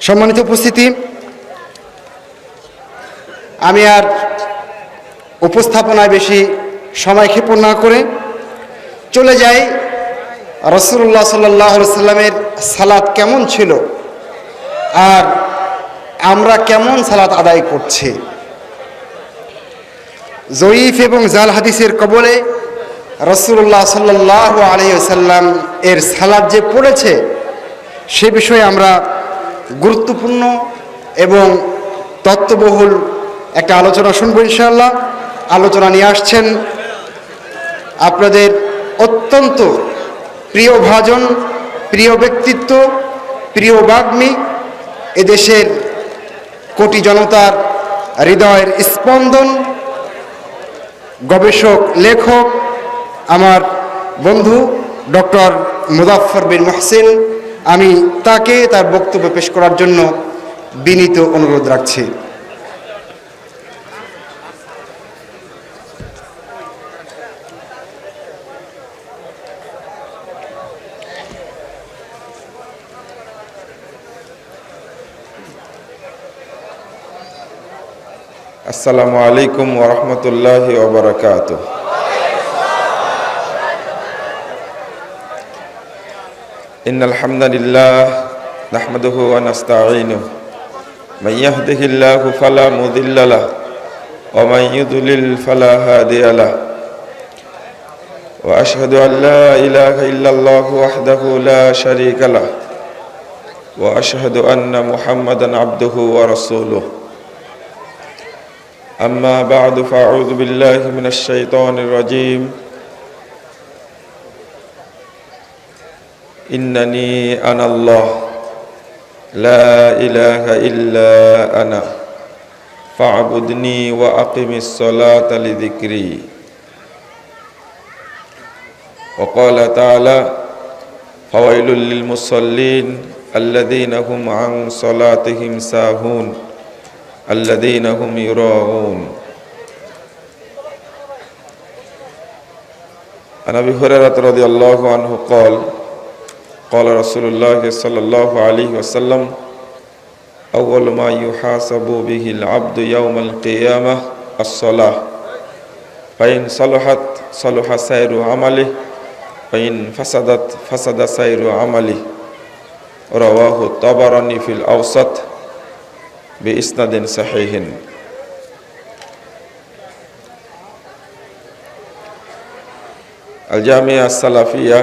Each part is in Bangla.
সম্মানিত উপস্থিতি, আমি আর উপস্থাপনায় বেশি সময় ক্ষেপণ না করে চলে যাই রাসূলুল্লাহ সাল্লাল্লাহু আলাইহি সাল্লামের সালাত কেমন ছিল আর আমরা কেমন সালাত আদায় করছি। জয়ীফ এবং জাল হাদিসের কবলে রাসূলুল্লাহ সাল্লাল্লাহু আলাইহি ওয়াসাল্লাম এর সালাত যে পড়েছে সে বিষয়ে আমরা গুরুত্বপূর্ণ এবং তত্ত্ববহুল একটা আলোচনা শুনবো ইনশাআল্লাহ। আলোচনা নিয়ে আসছেন আপনাদের অত্যন্ত প্রিয় ভাজন, প্রিয় ব্যক্তিত্ব, প্রিয় বাগ্মী, এদেশের কোটি জনতার হৃদয়ের স্পন্দন, গবেষক, লেখক, আমার বন্ধু ডক্টর মুজাফফর বিন মুহসিন। আমি তাকে তার বক্তব্য পেশ করার জন্য বিনীত অনুরোধ রাখছি। আসসালামু আলাইকুম ওয়া রাহমাতুল্লাহি ওয়া বারাকাতুহু। ইন্নাল হামদালিল্লাহ নাহমাদুহু ওয়া নাস্তাঈনুহু মান ইয়াহদিহিল্লাহু ফালা মুদিল্লা লাহু ওয়া মান ইউদ্লিল ফালা হাদিয়া লাহু ওয়া আশহাদু আন লা ইলাহা ইল্লাল্লাহু ওয়াহদাহু লা শারীকা লাহু ওয়া আশহাদু আন্না মুহাম্মাদান আবদুহু ওয়া রাসূলুহু। أما بعد فأعوذ بالله من الشيطان الرجيم إنني أنا الله لا إله إلا أنا فاعبدني وأقم الصلاة لذكري. وقال تعالى فويل للمصلين الذين هم عن صلاتهم ساهون الذين هم يراءون. عن أبي هريرة رضي الله عنه قال قال رسول الله صلى الله عليه وسلم أول ما يحاسب به العبد يوم القيامة الصلاة فإن صلحت صلح سائر عمله وإن فسدت فسد سائر عمله. رواه الطبراني في الأوسط বিইসনাদিন সাহিহিন। আল জামিয়া সালাফিয়া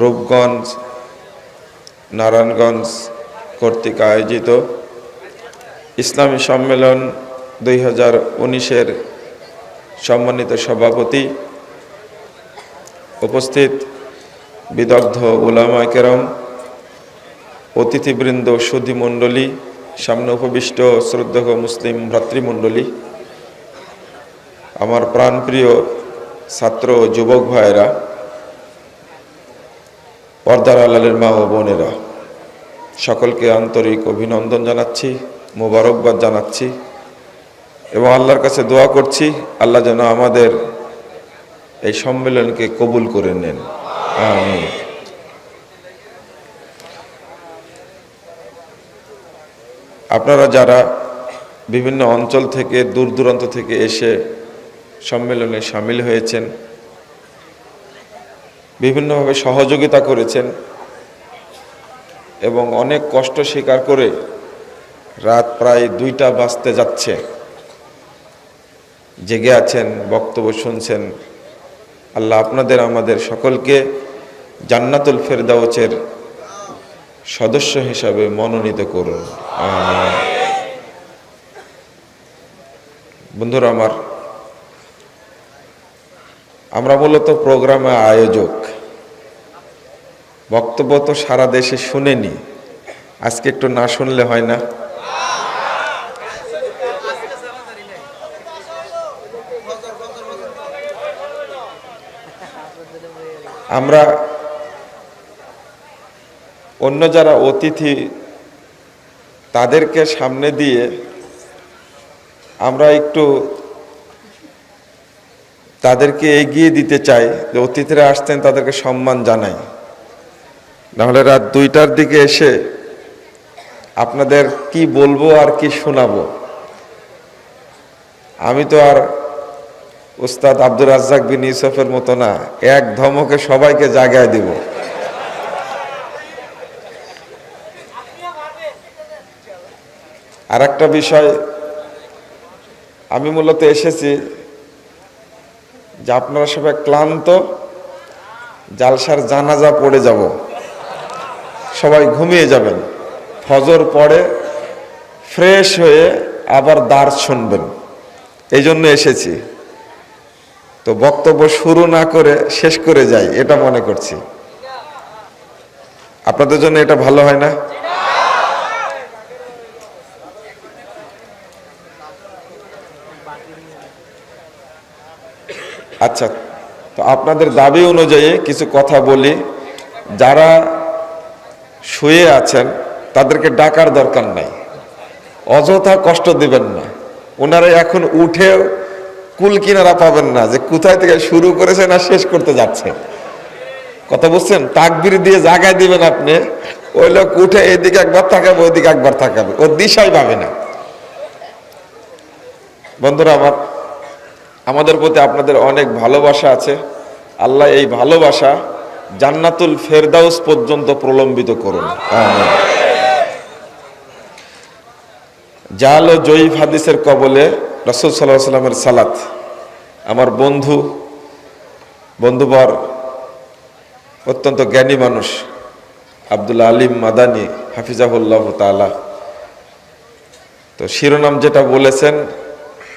রূপগঞ্জ নারায়ণগঞ্জ কর্তৃক আয়োজিত ইসলামী সম্মেলন 2019-এর সম্মানিত সভাপতি, উপস্থিত বিদগ্ধ উলামা কেরাম, অতিথিবৃন্দ, সুধীমণ্ডলী, সামনে উপবিষ্ট শ্রদ্ধেয় মুসলিম ভ্রাতৃমণ্ডলী, আমার প্রাণপ্রিয় ছাত্র যুবক ভাইয়েরা, পর্দার আড়ালের মা ও বোনেরা, সকলকে আন্তরিক অভিনন্দন জানাচ্ছি, মোবারকবাদ জানাচ্ছি এবং আল্লাহর কাছে দোয়া করছি আল্লাহ যেন আমাদের এই সম্মেলনকে কবুল করে নেন। আমিন। আপনারা যারা বিভিন্ন অঞ্চল থেকে, দূর দূরান্ত থেকে এসে সম্মেলনে সামিল হয়েছেন, বিভিন্নভাবে সহযোগিতা করেছেন এবং অনেক কষ্ট স্বীকার করে রাত প্রায় 2টা বাজতে যাচ্ছে জেগে আছেন, বক্তব্য শুনছেন। আল্লাহ আপনাদের আমাদের সকলকে জান্নাতুল ফেরদাউসের সদস্য হিসাবে মনোনীত করুন। আমিন। বন্ধুরা আমার, আমরা মূলত প্রোগ্রামে আয়োজক। বক্তব্য তো সারা দেশে শুনেনি, আজকে একটু না শুনলে হয় না। আমরা অন্য যারা অতিথি তাদেরকে সামনে দিয়ে আমরা একটু তাদেরকে এগিয়ে দিতে চাই যে অতিথিরা আসতেন তাদেরকে সম্মান জানাই, নাহলে রাত 2টার দিকে এসে আপনাদের কি বলবো আর কি শোনাবো। আমি তো আর উস্তাদ আব্দুর রাজ্জাক বিন ইউসুফের মতো না, এক ধমকে সবাইকে জাগায় দিব। আর একটা বিষয়, আমি মূলত এসেছি যে আপনারা সবাই ক্লান্ত, জালসার জানাজা পড়ে যাব, সবাই ঘুমিয়ে যাবেন, ফজর পড়ে ফ্রেশ হয়ে আবার দার্স শুনবেন, এই জন্য এসেছি। তো বক্তব্য শুরু না করে শেষ করে যাই, এটা মনে করছি। আপনাদের জন্য এটা ভালো হয় না? আচ্ছা, তো আপনাদের দাবি অনুযায়ী কিছু কথা বলি। যারা শুয়ে আছেন তাদেরকে ডাকার দরকার নাই, অযথা কষ্ট দিবেন না। ওনারা এখন উঠে কুল কিনারা পাবেন না যে কোথায় থেকে শুরু করেছেন আর শেষ করতে যাচ্ছেন। কথা বুঝছেন? তাকবীর দিয়ে জাগায় দিবেন আপনি, ওই লোক উঠে এদিকে একবার তাকাবে ওইদিকে একবার তাকাবে, ওর দিশাই পাবে না। বন্ধুরা আমার, আমাদের প্রতি আপনাদের অনেক ভালোবাসা আছে। আল্লাহ এই ভালোবাসা জান্নাতুল ফেরদাউস পর্যন্ত প্রলম্বিত করুন। আমিন। জাল ও জয়ীফ হাদিসের কবলে রাসূল সাল্লাল্লাহু আলাইহি ওয়াসাল্লামের সালাত। আমার বন্ধুবর অত্যন্ত জ্ঞানী মানুষ আব্দুল আলিম মাদানী হাফিজাহুল্লাহ তাআলা, তো শিরোনাম যেটা বলেছেন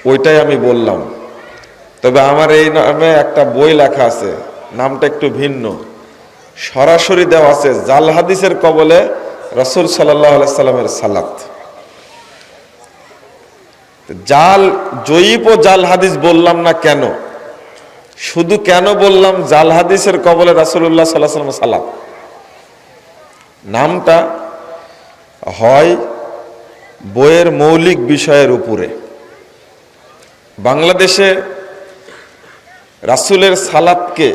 ওইটাই আমি বললাম। তবে আমার এই নামে একটা বই লেখা আছে, নামটা একটু ভিন্ন, সরাসরি দেওয়া আছে জাল হাদিসের কবলে রাসূল সাল্লাল্লাহু আলাইহি সাল্লামের সালাত। জাল জয়ীব ও জাল হাদিস বললাম না কেন, শুধু কেন বললাম জাল হাদিসের কবলে রাসূলুল্লাহ সাল্লাল্লাহু আলাইহি ওয়াসাল্লাম সালাত। নামটা হয় বইয়ের মৌলিক বিষয়ের উপরে। বাংলাদেশে রাসূলের সালাতকে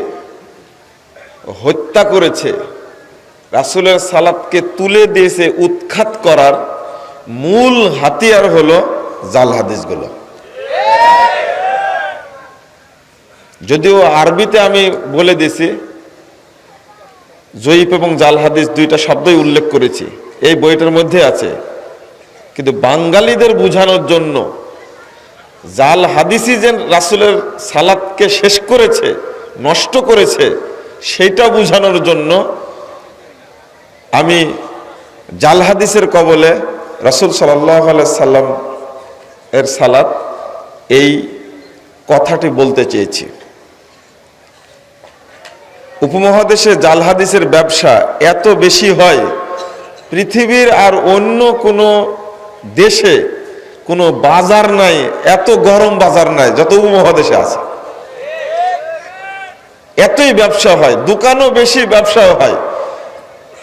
হত্যা করেছে, রাসূলের সালাতকে তুলে দিয়েছে, উৎখাত করার মূল হাতিয়ার হলো জাল হাদিসগুলো। যদিও আরবিতে আমি বলে দিয়েছি, জয়ীফ এবং জাল হাদিস দুইটা শব্দই উল্লেখ করেছি, এই বইটার মধ্যে আছে। কিন্তু বাঙালিদের বোঝানোর জন্য জাল হাদিসই যে রাসূলের সালাতকে শেষ করেছে, নষ্ট করেছে, সেইটা বোঝানোর জন্য আমি জাল হাদিসের কবলে রাসূল সাল্লাল্লাহু আলাইহি সাল্লাম এর সালাত, এই কথাটি বলতে চেয়েছি। উপমহাদেশে জাল হাদিসের ব্যবসা এত বেশি হয়, পৃথিবীর আর অন্য কোনো দেশে কোনো বাজার নাই, এত গরম বাজার নাই যত উপমহাদেশে আছে। এতই ব্যবসা হয়, দোকানও বেশি, ব্যবসাও হয়,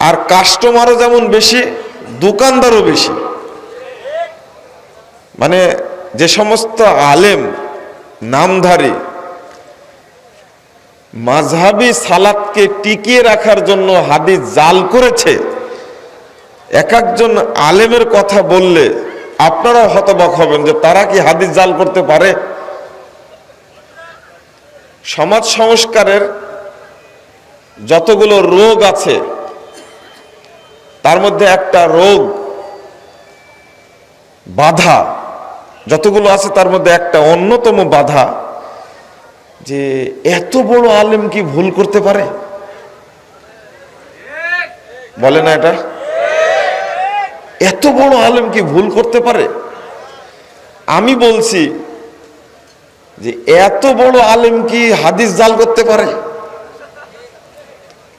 আর কাস্টমারও যেমন বেশি, দোকানদারও বেশি। মানে যে সমস্ত আলেম নামধারী মাযহাবী সালাতকে টিকিয়ে রাখার জন্য হাদিস জাল করেছে, এক একজন আলেমের কথা বললে আপনারা হতবাক হবেন যে তারা কি হাদিস জাল করতে পারে। সমাজ সংস্কারের যতগুলো রোগ আছে তার মধ্যে একটা রোগ, বাধা যতগুলো আছে তার মধ্যে একটা অন্যতম বাধা, যে এত বড় আলেম কি ভুল করতে পারে? বলে না এটা? এত বড় আলেম কি ভুল করতে পারে? আমি বলছি যে এত বড় আলেম কি হাদিস জাল করতে পারে?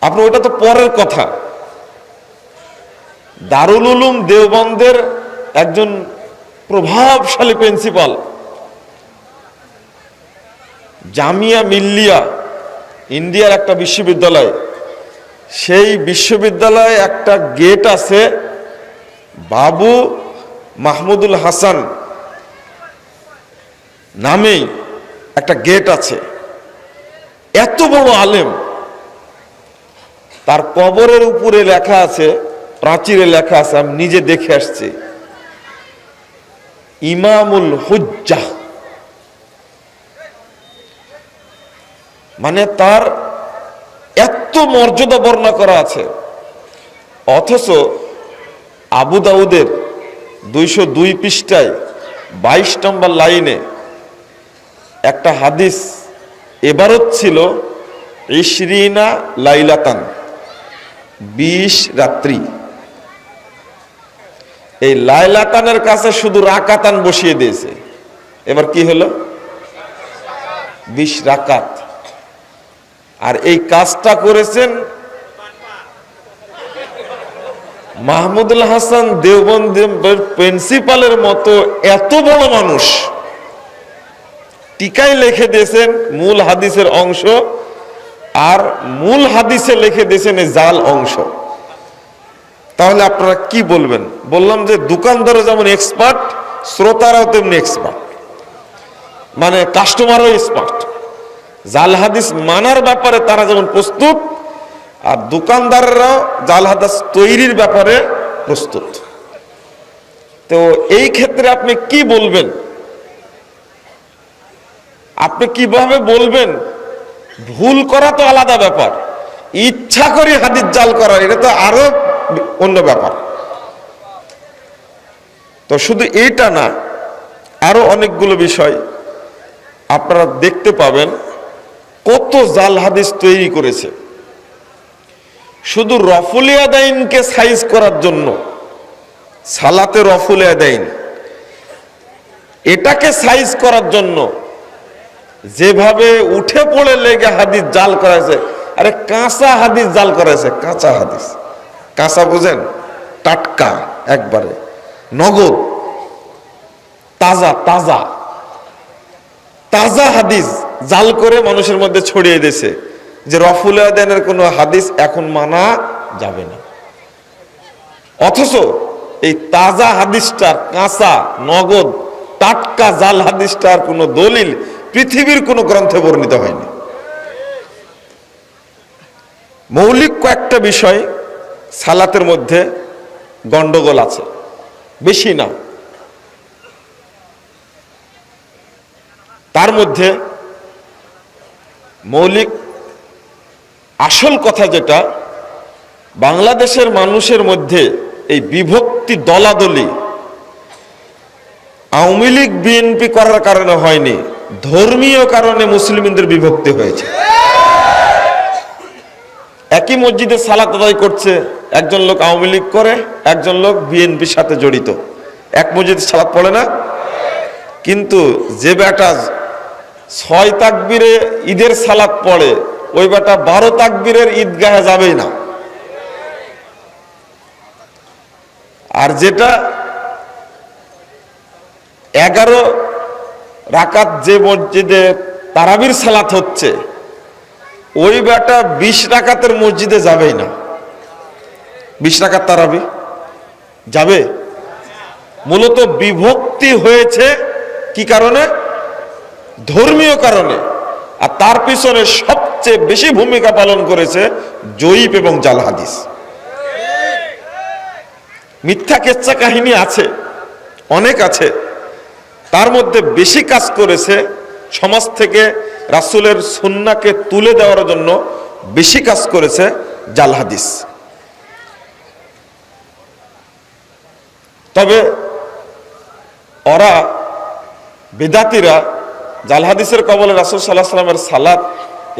আপনি ওটা তো পরের কথা। দারুল উলুম দেওবন্দের একজন প্রভাবশালী প্রিন্সিপাল, জামিয়া মিল্লিয়া ইন্ডিয়ার একটা বিশ্ববিদ্যালয়, সেই বিশ্ববিদ্যালয়ে একটা গেট আছে, বাবু মাহমুদুল হাসান নামেই একটা গেট আছে। এত বড় আলেম, তার কবরের উপরে লেখা আছে, প্রাচীরে লেখা আছে, আমি নিজে দেখে আসছি, ইমামুল হুজ্জাহ। মানে তার এত মর্যাদা বর্ণনা করা আছে। অথচ আবু দাউদের 202 পৃষ্ঠায় 22 নম্বর লাইনে একটা হাদিস এবারত ছিল, ইশরিনা লাইলাতান, 20 রাত্রি। এই লাইলাতানের কাছে শুধু রাকাতান বসিয়ে দিয়েছে। এবার কি হলো? 20 রাকাত। আর এই কাজটা করেছেন মাহমুদুল হাসান দেওবন্দি প্রিন্সিপালের মতো এত বড় মানুষ। টিকায় লিখে দিয়েছেন মূল হাদিসের অংশ, আর মূল হাদিসে লিখে দিয়েছেন এই জাল অংশ। তাহলে আপনারা কি বলবেন? বললাম যে দোকানদারও যেমন এক্সপার্ট, শ্রোতারাও তেমনি এক্সপার্ট, মানে কাস্টমারও এক্সপার্ট। জাল হাদিস মানার ব্যাপারে তারা যেমন প্রস্তুত, আর দোকানদাররাও জাল হাদিস তৈরির ব্যাপারে প্রস্তুত। তো এই ক্ষেত্রে আপনি কি বলবেন? আপনি কিভাবে বলবেন? ভুল করা তো আলাদা ব্যাপার, ইচ্ছা করে হাদিস জাল করা এটা তো আরো অন্য ব্যাপার। তো শুধু এইটা না, আরো অনেকগুলো বিষয় আপনারা দেখতে পাবেন কত জাল হাদিস তৈরি করেছে। শুধু রফুল ইয়াদাইনকে সাইজ করার জন্য, সালাতে রফুল ইয়াদাইন এটাকে সাইজ করার জন্য যেভাবে উঠে পড়ে লেগে হাদিস জাল করেছে। আরে কাঁচা হাদিস জাল করেছে, কাঁচা হাদিস। কাঁচা বুঝেন? টাটকা, একবারে নগদ, তাজা তাজা তাজা হাদিস জাল করে মানুষের মধ্যে ছড়িয়ে দিয়েছে যে রফুল ইয়াদাইনের কোনো হাদিস এখন মানা যাবে না। অথচ এই তাজা হাদিসটার, কাঁচা নগদ টাটকা জাল হাদিসটার কোনো দলিল পৃথিবীর কোনো গ্রন্থে বর্ণিত হয়নি। মৌলিক কয়েকটা বিষয় সালাতের মধ্যে গন্ডগোল আছে, বেশি না। তার মধ্যে মৌলিক আসল কথা যেটা, বাংলাদেশের মানুষের মধ্যে এই বিভক্তি, দলাদলি আওয়ামী লীগ বিএনপি করার কারণে হয়নি, ধর্মীয় কারণে মুসলিমদের বিভক্তি হয়েছে। একই মসজিদে সালাত আদায় করছে, একজন লোক আওয়ামী লীগ করে, একজন লোক বিএনপির সাথে জড়িত, এক মসজিদে সালাত পড়ে না। কিন্তু যে বেটা 6 তাকবীরে ঈদের সালাত পড়ে, ওই বেটা 12 তাকবীরের ঈদগাহে যাবেই না। আর যেটা 11 রাকাত যে মসজিদে তারাবির সালাত হচ্ছে, ওই বেটা 20 রাকাতের মসজিদে যাবেই না। 20 রাকাত তারাবি যাবে? মূলত বিভক্তি হয়েছে কি কারণে? ধর্মীয় কারণে। আর তার পিছনে সবচেয়ে বেশি ভূমিকা পালন করেছে জয়ীফ এবং জাল হাদিস। মিথ্যা কেচ্ছা কাহিনী আছে, অনেক আছে। তার মধ্যে বেশি কাজ করেছে সমাজ থেকে রাসূলের সুন্নাহকে তুলে দেওয়ার জন্য, বেশি কাজ করেছে জাল হাদিস। তবে ওরা বিদাতিরা জাল হাদিসের কবলে রাসূল সাল্লাল্লাহু আলাইহি ওয়াসাল্লামের সালাত,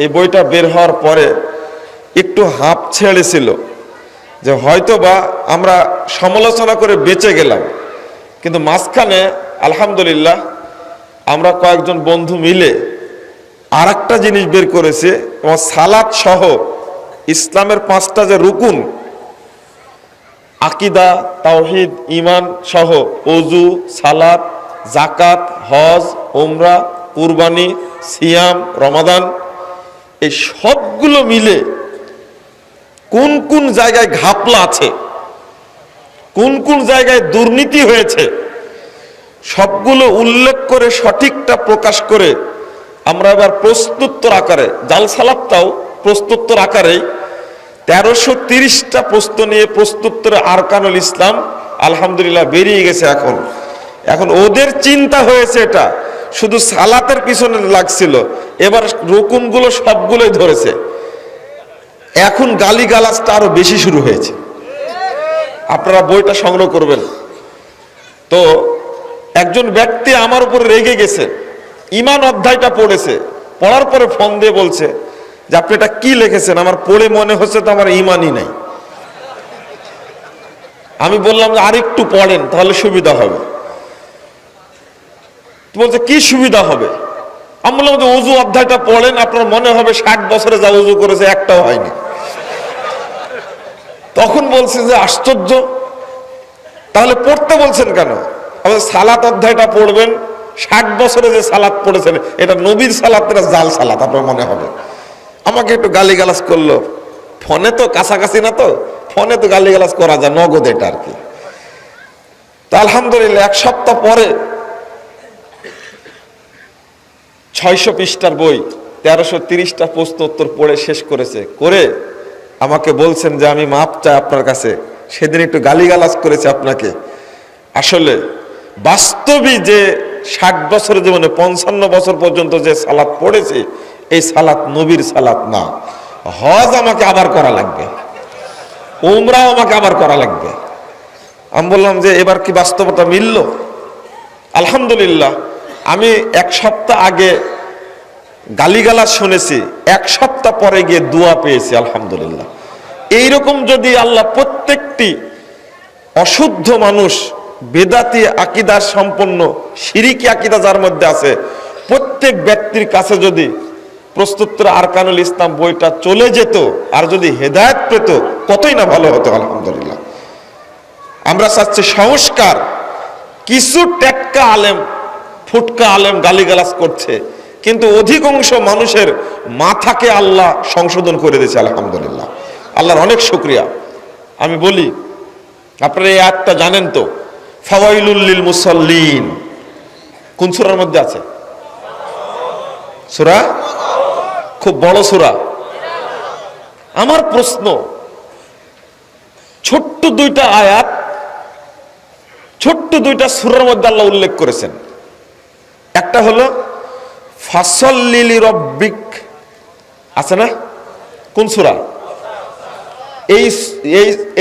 এই বইটা বের হওয়ার পরে একটু হাঁপ ছেড়েছিল যে হয়তো বা আমরা সমালোচনা করে বেঁচে গেলাম। কিন্তু মাঝখানে আলহামদুলিল্লাহ আমরা কয়েকজন বন্ধু মিলে আর একটা জিনিস বের করেছে, সালাত সহ ইসলামের 5টা যে রুকুন, আকিদা, তাওহীদ, ঈমান সহ ওযু, সালাত, যাকাত, হজ, উমরা, কুরবানি, সিয়াম, রমাদান, এই সবগুলো মিলে কোন কোন জায়গায় ঘাপলা আছে, কোন কোন জায়গায় দুর্নীতি হয়েছে, সবগুলো উল্লেখ করে সঠিকটা প্রকাশ করে আমরা এবার প্রশ্নোত্তর আকারে, জাল সালাদটাও প্রশ্নোত্তর আকারেই 1330টা প্রশ্ন নিয়ে প্রশ্নোত্তরে আরকানুল ইসলাম আলহামদুলিল্লাহ বেরিয়ে গেছে। এখন ওদের চিন্তা হয়েছে এটা শুধু সালাতের পিছনে লাগছিল, এবার রুকুনগুলো সবগুলোই ধরেছে। এখন গালিগালাজটা আরো বেশি শুরু হয়েছে। আপনারা বইটা সংগ্রহ করবেন। তো একজন ব্যক্তি আমার উপর রেগে গেছে, ঈমান অধ্যায়টা পড়েছে, পড়ার পরে ফোন দিয়ে বলছে যে আপনি এটা কি লিখেছেন, আমার পড়ে মনে হচ্ছে তো আমার ঈমানই নাই। আমি বললাম যে আরেকটু পড়েন তাহলে সুবিধা হবে। বলছে কি সুবিধা হবে? আমি বললাম যে ওযু অধ্যায়টা পড়েন, আপনার মনে হবে 60 বছরে যা ওযু করেছে একটাও হয়নি। তখন বলছে যে আশ্চর্য, তাহলে পড়তে বলছেন কেন? সালাত অধ্যায়টা পড়বেন, 60 বছরে যে সালাত পড়েছেন এটা নবীর সালাত, এটা জাল সালাত আপনার মনে হবে। আমাকে একটু গালিগালাজ করলো। ফোনে তো কাছাকাছি না, তো ফোনে তো গালিগালাজ করা যায়, নগদ এটা আর কি। তা আলহামদুলিল্লাহ 1 সপ্তাহ পরে 600 পৃষ্ঠার বই 1330টা প্রশ্ন উত্তর পড়ে শেষ করেছে। করে আমাকে বলছেন যে আমি মাপ চাই আপনার কাছে, সেদিন একটু গালিগালাজ করেছে আপনাকে। আসলে বাস্তবই যে 60 বছরের জীবনে 55 বছর পর্যন্ত যে সালাত পড়েছে এই সালাত নবীর সালাত না। হজ আমাকে আবার করা লাগবে, উমরাও আমাকে আবার করা লাগবে। আমি বললাম যে এবার কি বাস্তবতা মিলল? আলহামদুলিল্লাহ আমি 1 সপ্তাহ আগে গালিগালাজ শুনেছি, 1 সপ্তাহ পরে গিয়ে দোয়া পেয়েছি আলহামদুলিল্লাহ। এইরকম যদি আল্লাহ প্রত্যেকটি অশুদ্ধ মানুষ, বেদাতি আকীদা সম্পন্ন শিরকি আকীদা যার মধ্যে আছে, প্রত্যেক ব্যক্তির কাছে যদি প্রশ্নোত্তর আরকানুল ইসলাম বইটা চলে যেত আর যদি হেদায়েত পেত কতই না ভালো হতো আলহামদুলিল্লাহ। আমরা চাচ্ছি সংস্কার। কিছু টেক্কা আলেম, ফুটকা আলেম গালিগালাজ করছে, কিন্তু অধিকাংশ মানুষের মাথাকে আল্লাহ সংশোধন করে দিয়েছে আলহামদুলিল্লাহ। আল্লাহর অনেক শুকরিয়া। আমি বলি, আপনারা এই আয়াতটা জানেন তো, ফাওয়াইলুল লিল মুসাল্লিন কোন সূরার মধ্যে আছে? সূরা, খুব বড় সূরা। আমার প্রশ্ন, ছোট্ট 2টা আয়াত, ছোট্ট 2টা সূরার মধ্যে আল্লাহ উল্লেখ করেছেন। একটা হলো ফাসল্লি লিরাব্বিক, আছে না? কোন সূরা?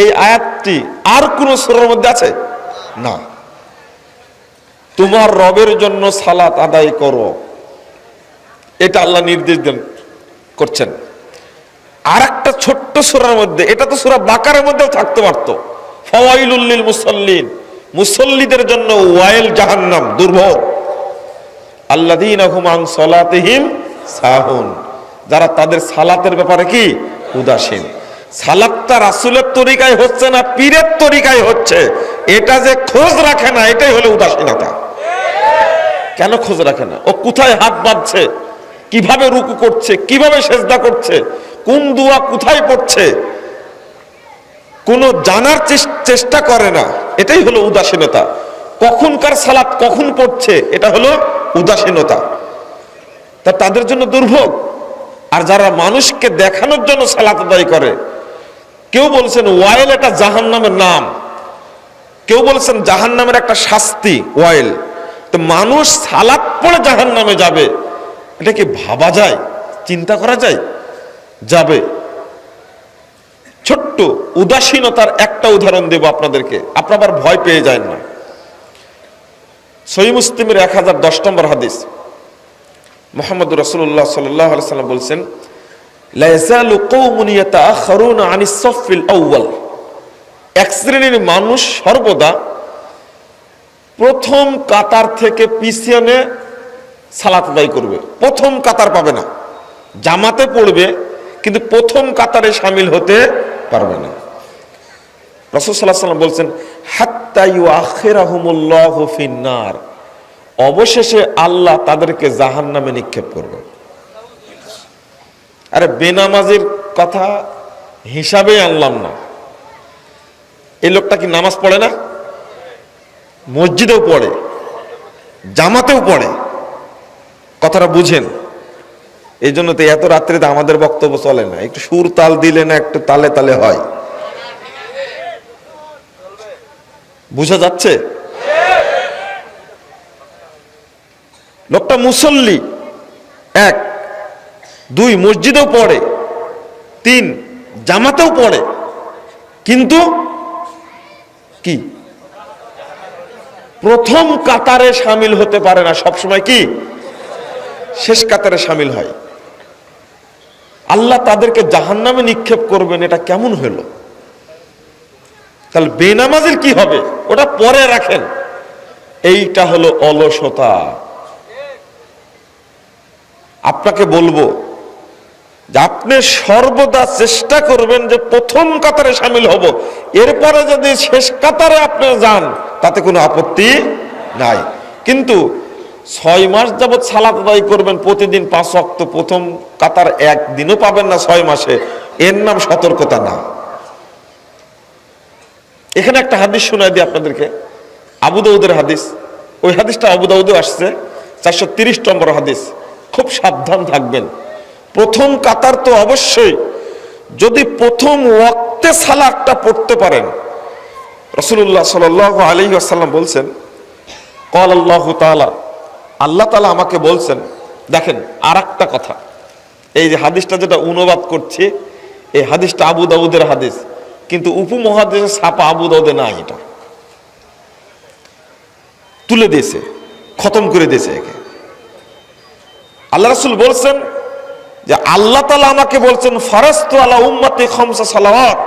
এই আয়াতটি আর কোন সূরার মধ্যে আছে না। তোমার রবের জন্য সালাত আদায় করো, এটা আল্লাহ নির্দেশ করছেন। আর একটা ছোট্ট সূরার মধ্যে, এটা তো সূরা বাকারার মধ্যেও থাকতে পারতো, ফাওয়াইলুল লিল মুসাল্লিন, মুসল্লিদের জন্য ওয়াইল জাহান্নাম, দুর্ভোগ। আল্লাযীনা হুম আন সালাতিহিম সাহুন, যারা তাদের সালাতের ব্যাপারে কি উদাসীন। সালাতটা রাসূলের তরিকায় হচ্ছে না পীরের তরিকায় হচ্ছে, এটা যে খোঁজ রাখে না, এটাই হলো উদাসীনতা। কেন খোঁজ রাখে না? ও কোথায় হাত বাঁধছে, কিভাবে রুকু করছে, কিভাবে সেজদা করছে, কোন দোয়া কোথায় পড়ছে, কোন জানার চেষ্টা করে না, এটাই হলো উদাসীনতা। কখনকার সালাত কখন পড়ছে, এটা হলো উদাসীনতা। তা তাদের জন্য দুর্ভোগ। আর যারা মানুষকে দেখানোর জন্য সালাত আদায় করে, কেউ বলছেন ওয়াইল এটা জাহান্নামের নাম, কেউ বলছেন জাহান্নামের একটা শাস্তি ওয়াইল। তো মানুষ সালাত পড়ে জাহান্নামে যাবে, এটা কি ভাবা যায়, চিন্তা করা যায়? যাবে। ছোট্ট উদাসীনতার একটা উদাহরণ দেব আপনাদেরকে, আপনারা আবার ভয় পেয়ে যায় না। সহিহ মুসলিমের 1010 নম্বর হাদিস, মুহাম্মদ রাসূলুল্লাহ সাল্লাল্লাহু আলাইহি ওয়াসাল্লাম বলছেন, লা ইয়াযালু কওমুন ইয়াতাআখারুনা আনিস সাফফিল আউয়াল, এক শ্রেণীর মানুষ সর্বদা প্রথম কাতার থেকে পিছনে সালাত আদায় করবে, প্রথম কাতার পাবে না। জামাতে পড়বে কিন্তু প্রথম কাতারে শামিল হতে পারবে না। রাসূল সাল্লাল্লাহু আলাইহি ওয়াসাল্লাম বলছেন, হাত্তা ইউআখিরাহুমুল্লাহু ফিন্নার, অবশেষে আল্লাহ তাদেরকে জাহান্নামে নিক্ষেপ করবে। আরে বেনামাজির কথা হিসাবে আনলাম না, এই লোকটা কি নামাজ পড়ে না? মসজিদেও পড়ে, জামাতেও পড়ে, কথাটা বুঝেন। এই জন্য তো এত রাত্রিতে আমাদের বক্তব্য চলে না, একটু সুর তাল দিলে না একটু তালে তালে হয়। বুঝা যাচ্ছে? লোকটা মুসল্লি, 1, 2 মসজিদেও পড়ে, 3 জামাতেও পড়ে, কিন্তু কি প্রথম কাতারে শামিল হতে পারে না, সবসময় কি শেষ কাতারে শামিল হয়। আল্লাহ তাদেরকে জাহান্নামে নিক্ষেপ করবেন, এটা কেমন হলো? তাহলে বেনামাজির কি হবে ওটা পরে রাখেন, এইটা হলো অলসতা। আপনাকে বলবো যে আপনি সর্বদা চেষ্টা করবেন যে প্রথম কাতারে শামিল হব, এরপরে যদি শেষ কাতারে আপনি যান তাতে কোনো আপত্তি নাই। কিন্তু 6 মাস যাবৎ সালাত আদায় করবেন প্রতিদিন 5 ওয়াক্ত, প্রথম কাতার একদিনও পাবেন না 6 মাসে, এর নাম সতর্কতা না। এখানে একটা হাদিস শোনাই দিই আপনাদেরকে, আবু দাউদের হাদিস। ওই হাদিসটা আবু দাউদে আসছে, 430 নম্বর হাদিস। খুব সাবধান থাকবেন। প্রথম কাতার তো অবশ্যই, যদি প্রথম ওয়াক্তে সালাতটা পড়তে পারেন। রাসূলুল্লাহ সাল্লাল্লাহু আলাইহি ওয়াসাল্লাম বলছেন, ক্বাল আল্লাহু তাআলা, আল্লাহ তাআলা আমাকে বলছেন। দেখেন আরেকটা কথা, এই যে হাদিসটা যেটা অনুবাদ করছি, এই হাদিসটা আবু দাউদের হাদিস, কিন্তু উপমহাদেশে ছাপা আবু দাউদে নাই, এটা তুলে দিয়েছে, খতম করে দিয়েছে একে। আল্লাহ রাসূল বলছেন যে আল্লাহ তাআলা আমাকে বলছেন, ফারাজতু আলা উম্মতি খামসা সালাওয়াত,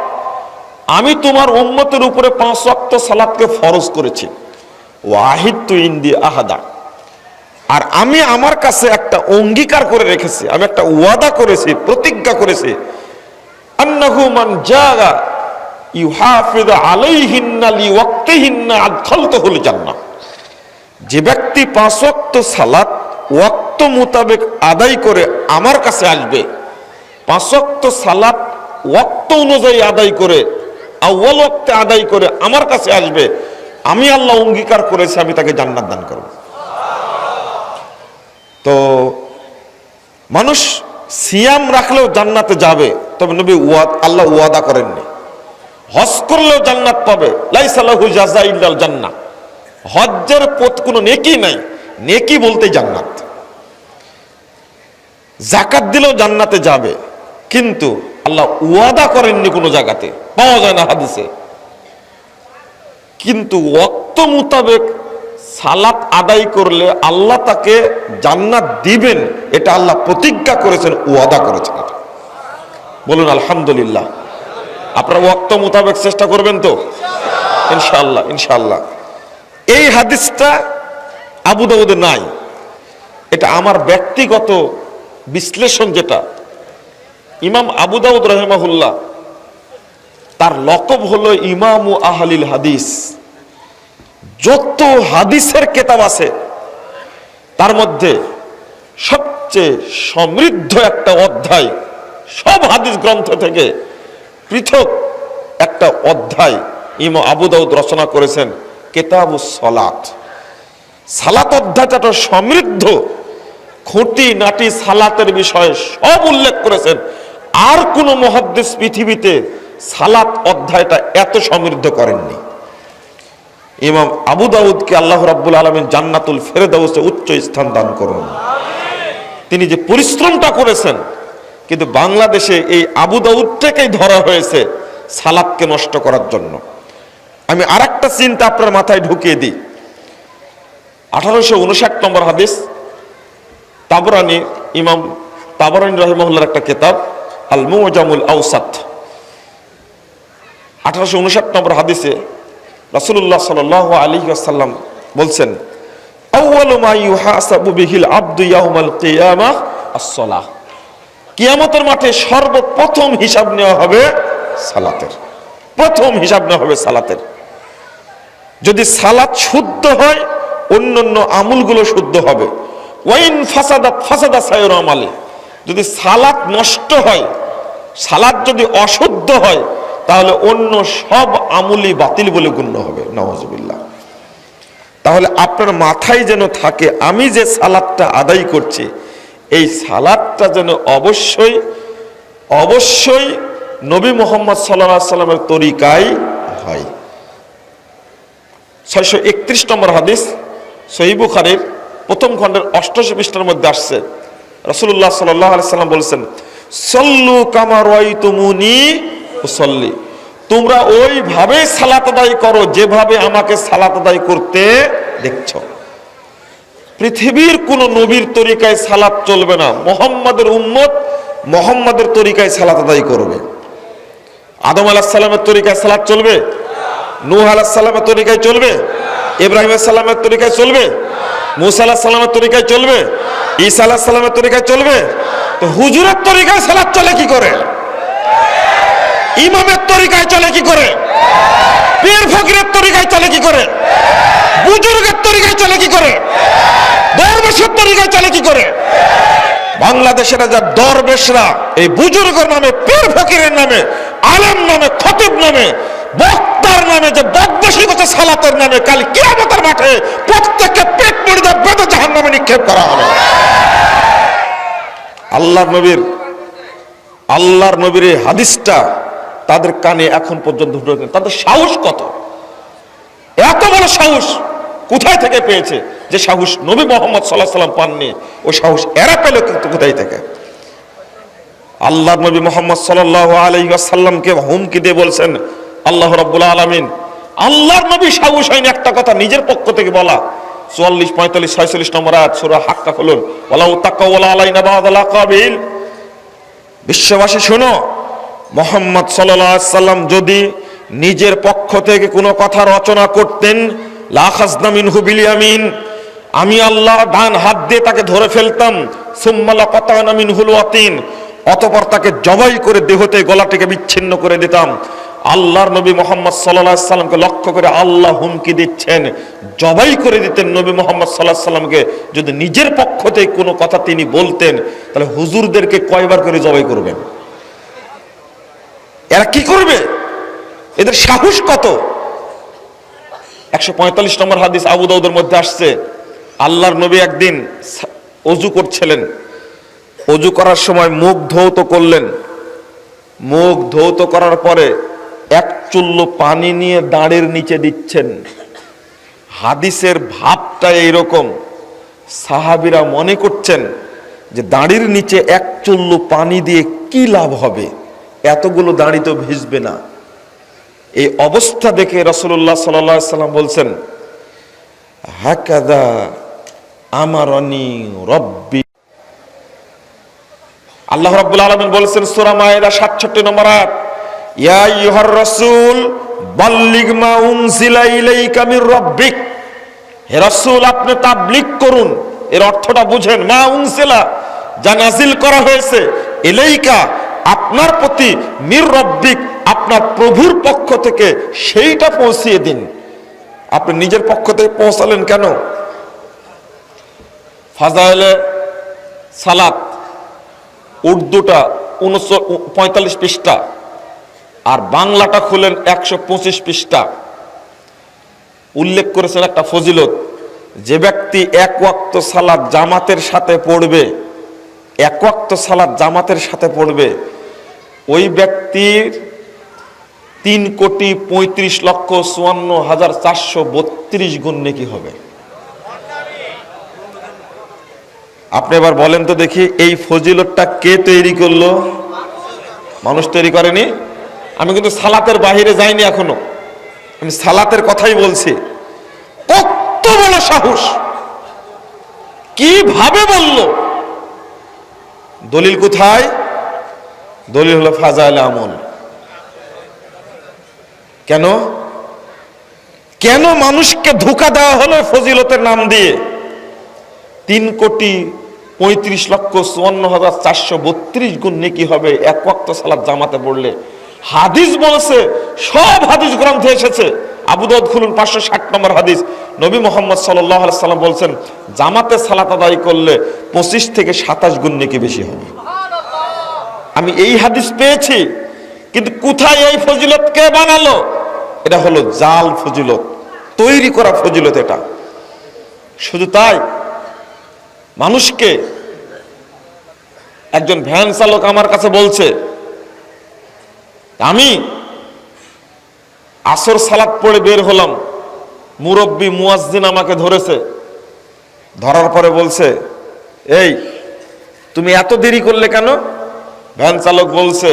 আমি তোমার উম্মতের উপরে 5 ওয়াক্ত সালাতকে ফরজ করেছি। ওয়াহিদতু ইনদি আহাদা, আর আমি আমার কাছে একটা অঙ্গীকার করে রেখেছি, আমি একটা ওয়াদা করেছি, প্রতিজ্ঞা করেছি, আন্নাহু মান জাগা ইউহাফিযু আলাইহিন্না লিওয়াক্তিহিন্না আদখালতুহুল জান্নাহ, যে ব্যক্তি 5 ওয়াক্ত সালাত ওয়াক্ত মোতাবেক আদায় করে আমার কাছে আসবে, 5 ওয়াক্ত সালাত ওয়াক্ত অনুযায়ী আদায় করে, আউয়াল ওয়াক্তে আদায় করে আমার কাছে আসবে, আমি আল্লাহ অঙ্গীকার করেছি আমি তাকে জান্নাত দান করব। তো মানুষ সিয়াম রাখলেও জান্নাতে যাবে, তবে নবী আল্লাহ ওয়াদা করেননি। হজ করলেও জান্নাত পাবে, লাইসা লাহু জাযা ইল্লাল জান্নাহ, হজ্জের পথ কোনো নেকি নাই, নেকি বলতে জান্নাত। যাকাত দিলেও জান্নাতে যাবে, কিন্তু আল্লাহ ওয়াদা করেননি কোনো জায়গাতে, পাওয়া যায় না হাদিসে। কিন্তু ওয়াক্ত মোতাবেক সালাত আদায় করলে আল্লাহ তাকে জান্নাত দিবেন, এটা আল্লাহ প্রতিজ্ঞা করেছেন, ওয়াদা করেছেন। এটা বলুন আলহামদুলিল্লাহ। আপনারা ওয়াক্ত মোতাবেক চেষ্টা করবেন তো ইনশাআল্লাহ, ইনশাআল্লাহ। এই হাদিসটা আবু দাউদে নাই, এটা আমার ব্যক্তিগত বিশ্লেষণ। যেটা ইমাম আবু দাউদ রাহিমাহুল্লাহ, তার লকব হলো ইমামু আহলিল হাদিস। যত হাদিসের কিতাব আছে তার মধ্যে সবচেয়ে সমৃদ্ধ একটা অধ্যায়, সব হাদিস গ্রন্থ থেকে পৃথক একটা অধ্যায় ইমাম আবু দাউদ রচনা করেছেন, কিতাবুস সালাত। সালাত অধ্যায়টা সমৃদ্ধ, খুঁটি নাটি সালাতের বিষয়ে সব উল্লেখ করেছেন। আর কোন মুহাদ্দিস পৃথিবীতে সালাত অধ্যায়টা এত সমৃদ্ধ করেননি। ইমাম আবু দাউদকে আল্লাহ রাব্বুল আলামিন জান্নাতুল ফেরদাউসে উচ্চ স্থান দান করুন। তিনি যে পরিশ্রমটা করেছেন, কিন্তু বাংলাদেশে এই আবু দাউদটাকেই ধরা হয়েছে সালাতকে নষ্ট করার জন্য। আমি আরেকটা চিন্তা আপনার মাথায় ঢুকিয়ে দিই। 1859 নম্বর হাদিস, তাবরানী, ইমাম তাবরানী রাহিমাহুল্লাহর একটা কিতাব আল মুজামুল আওসাত। 1859 নম্বর হাদিসে রাসূলুল্লাহ সাল্লাল্লাহু আলাইহি ওয়াসাল্লাম বলছেন, আউয়ালু মা ইউহাসাবু বিহিল আবদু ইয়াউমাল কিয়ামাহ আস-সালাহ, কিয়ামতের মাঠে সর্বপ্রথম হিসাব নেওয়া হবে সালাতের। প্রথম হিসাব নেওয়া হবে সালাতের। যদি সালাত শুদ্ধ হয় অন্যান্য আমলগুলো শুদ্ধ হবে। ওয়াইন ফাসাদাত ফাসাদা সায়রু আমালি, যদি সালাত নষ্ট হয়, সালাত যদি অশুদ্ধ হয়, তাহলে অন্য সব আমলই বাতিল বলে গণ্য হবে। নাউজুবিল্লাহ। তাহলে আপনার মাথায় যেন থাকে, আমি যে সালাতটা আদায় করছি এই সালাতটা যেন অবশ্যই অবশ্যই নবী মুহাম্মদ সাল্লাল্লাহু আলাইহি সাল্লামের তরিকায় হয়। 631 নম্বর হাদিস সহিহ বুখারীর প্রথম খণ্ডের 88 পৃষ্ঠার মধ্যে আসছে, রাসূলুল্লাহ সাল্লাল্লাহু আলাইহি সাল্লাম বলেছেন, সল্লু কামা রাআইতুমুনি উসাল্লি, তোমরা ওইভাবে সালাত আদায় করো যেভাবে আমাকে সালাত আদায় করতে দেখছো। পৃথিবীর কোন নবীর তরিকায় সালাত চলবে না, মুহাম্মাদের উম্মত মুহাম্মাদের তরিকায় সালাত আদায় করবে। আদম আলাইহিস সালামের তরিকায় সালাত চলবে? নূহ আলাইহিস সালামের তরিকায় চলবে? ইব্রাহিম আলাইহিস সালামের তরিকায় চলবে? মুসা আলাইহিস সালামের তরিকায় চলবে? ঈসা আলাইহিস সালামের তরিকায় চলবে? তো হুজুরের তরিকায় সালাত চলে কি করে? ইমামের তরিকায় চলে কি করে? পীর ফকিরের তরিকায় চলে কি করে? বুজুর্গের তরিকায় চলে কি করে? দরবেশের তরিকায় চলে কি করে? বাংলাদেশের যা দরবেশরা এই বুজুর্গের নামে, পীর ফকিরের নামে, আলেম নামে, খতিব নামে, বক্তার নামে যে বদমাশি করছে সালাতের নামে, কাল কিয়ামতের মাঠে প্রত্যেককে পেট মুড়িয়ে বেঁধে জাহান্নামে নিক্ষেপ করা হবে। আল্লাহর নবীর এই হাদিসটা তাদের কানে এখন পর্যন্ত ঢুকে, তাদের সাহস কত, এত বড় সাহস কোথায় থেকে পেয়েছে? যে সাহস নবী মুহাম্মদ সাল্লাল্লাহু আলাইহি সাল্লাম পাননি, ওই সাহস এরা পেল কিন্তু কোথায় থেকে? আল্লাহর নবী মুহাম্মদ সাল্লাল্লাহু আলাইহি ওয়াসাল্লামকে হুমকি দিয়ে বলছেন আল্লাহ রাব্বুল আলামিন, আল্লাহর নবী সাহস হয়নি একটা কথা নিজের পক্ষ থেকে বলা। 44, 45, 46 নম্বর আয়াত সূরা হাক্কা খুলুন, ওয়ালাউ তাকাওয়ালা আলাইনা বা'দাল আকাবিল। বিশ্ববাসী শোনো, মুহাম্মদ সাল্লাল্লাহু আলাইহি সাল্লাম যদি নিজের পক্ষ থেকে কোনো কথা রচনা করতেন, লাখাযনা মিনহু বিল ইয়ামিন, আমি আল্লাহ ডান হাত দিয়ে তাকে ধরে ফেলতাম, সুম্মা লাকাতানা মিনহুল ওয়াতিন, অতঃপর তাকে জবাই করে দেহতে গলাটিকে বিচ্ছিন্ন করে দিতাম। আল্লাহর নবী মুহাম্মদ সাল্লাল্লাহু আলাইহি সাল্লামকে লক্ষ্য করে আল্লাহ হুমকি দিচ্ছেন, জবাই করে দিতেন নবী মুহাম্মদ সাল্লাল্লাহু আলাইহি সাল্লামকে। যদি নিজের পক্ষ থেকে কোনো কথা তিনি বলতেন, তাহলে হুজুরদেরকে কয়বার করে জবাই করবেন? এরা কি করবে? এদের সাহস কত? 145 নম্বর হাদিস আবু দাউদের মধ্যে আসছে, আল্লাহর নবী একদিন ওযু করছিলেন, ওযু করার সময় মুখ ধৌত করলেন। মুখ ধৌত করার পরে এক চুল্লু পানি নিয়ে দাঁড়ের নিচে দিচ্ছেন। হাদিসের ভাবটা এইরকম, সাহাবীরা মনে করছেন যে দাঁড়ির নিচে এক চুল্লু পানি দিয়ে কি লাভ হবে, এতগুলো দাঁড়ি তো ভিজবে না। এই অবস্থা দেখে রাসূলুল্লাহ সাল্লাল্লাহু আলাইহি সাল্লাম বলছেন, হাকাদা আমারনি রব্বি। আল্লাহ রাব্বুল আলামিন বলেছেন সূরা মায়েদা 67 নম্বর আয়াত, ইয়া আইয়ুহার রাসূল বাল্লিগ মা উনজিলা ইলাইকা মির রাব্বিক, হে রাসূল আপনি তাবলীগ করুন। এর অর্থটা বুঝেন, মা উনজিলা যা নাজিল করা হয়েছে, ইলাইকা আপনার প্রতি, মির রাব্বিক আপনার প্রভুর পক্ষ থেকে সেইটা পৌঁছিয়ে দিন। আপনি নিজের পক্ষ থেকে পৌঁছালেন কেন? ফাজাইলে সালাত উর্দুটা 45 পৃষ্ঠা আর বাংলাটা খুলেন 125 পৃষ্ঠা। উল্লেখ করেছেন একটা ফজিলত, যে ব্যক্তি এক ওয়াক্ত সালাত জামাতের সাথে পড়বে, এক ওয়াক্ত সালাত জামাতের সাথে পড়বে, ওই ব্যক্তির 3,35,54,432 গুণ নেকি হবে। আপনি এবার বলেন তো দেখি, এই ফজিলতটা কে তৈরি করলো? মানুষ তৈরি করেনি। আমি কিন্তু সালাতের বাহিরে যাইনি এখনো, আমি সালাতের কথাই বলছি। কত বড় সাহস, কিভাবে বলল? দলিল কোথায়? দলিল হলো ফাজাইলে আমল। কেন কেন মানুষকে ধোঁকা দেওয়া হলো ফজিলতের নাম দিয়ে? 3,35,54,432 গুণ নেকি হবে এক ওয়াক্ত সালাত জামাতে পড়লে। হাদিস বলছে, সব হাদিস গ্রন্থে এসেছে। আবু দাউদ খুলুন 560 নম্বর হাদিস, নবী মুহাম্মদ সাল্লাল্লাহু আলাইহি সাল্লাম বলছেন, জামাতে সালাত আদায় করলে 25 থেকে 27 গুণ নেকি বেশি হবে। আমি এই হাদিস পেয়েছি, কিন্তু কোথায় এই ফজিলত কে বানালো? এটা হলো জাল ফজিলত, তৈরি করা ফজিলত এটা। শুধু তাই, মানুষকে একজন ভ্যান চালক আমার কাছে বলছে, আমি আসর সালাত পড়ে বের হলাম, মুরব্বি মুয়াজ্জিন আমাকে ধরেছে, ধরার পরে বলছে, এই তুমি এত দেরি করলে কেন? ভ্যান চালক বলছে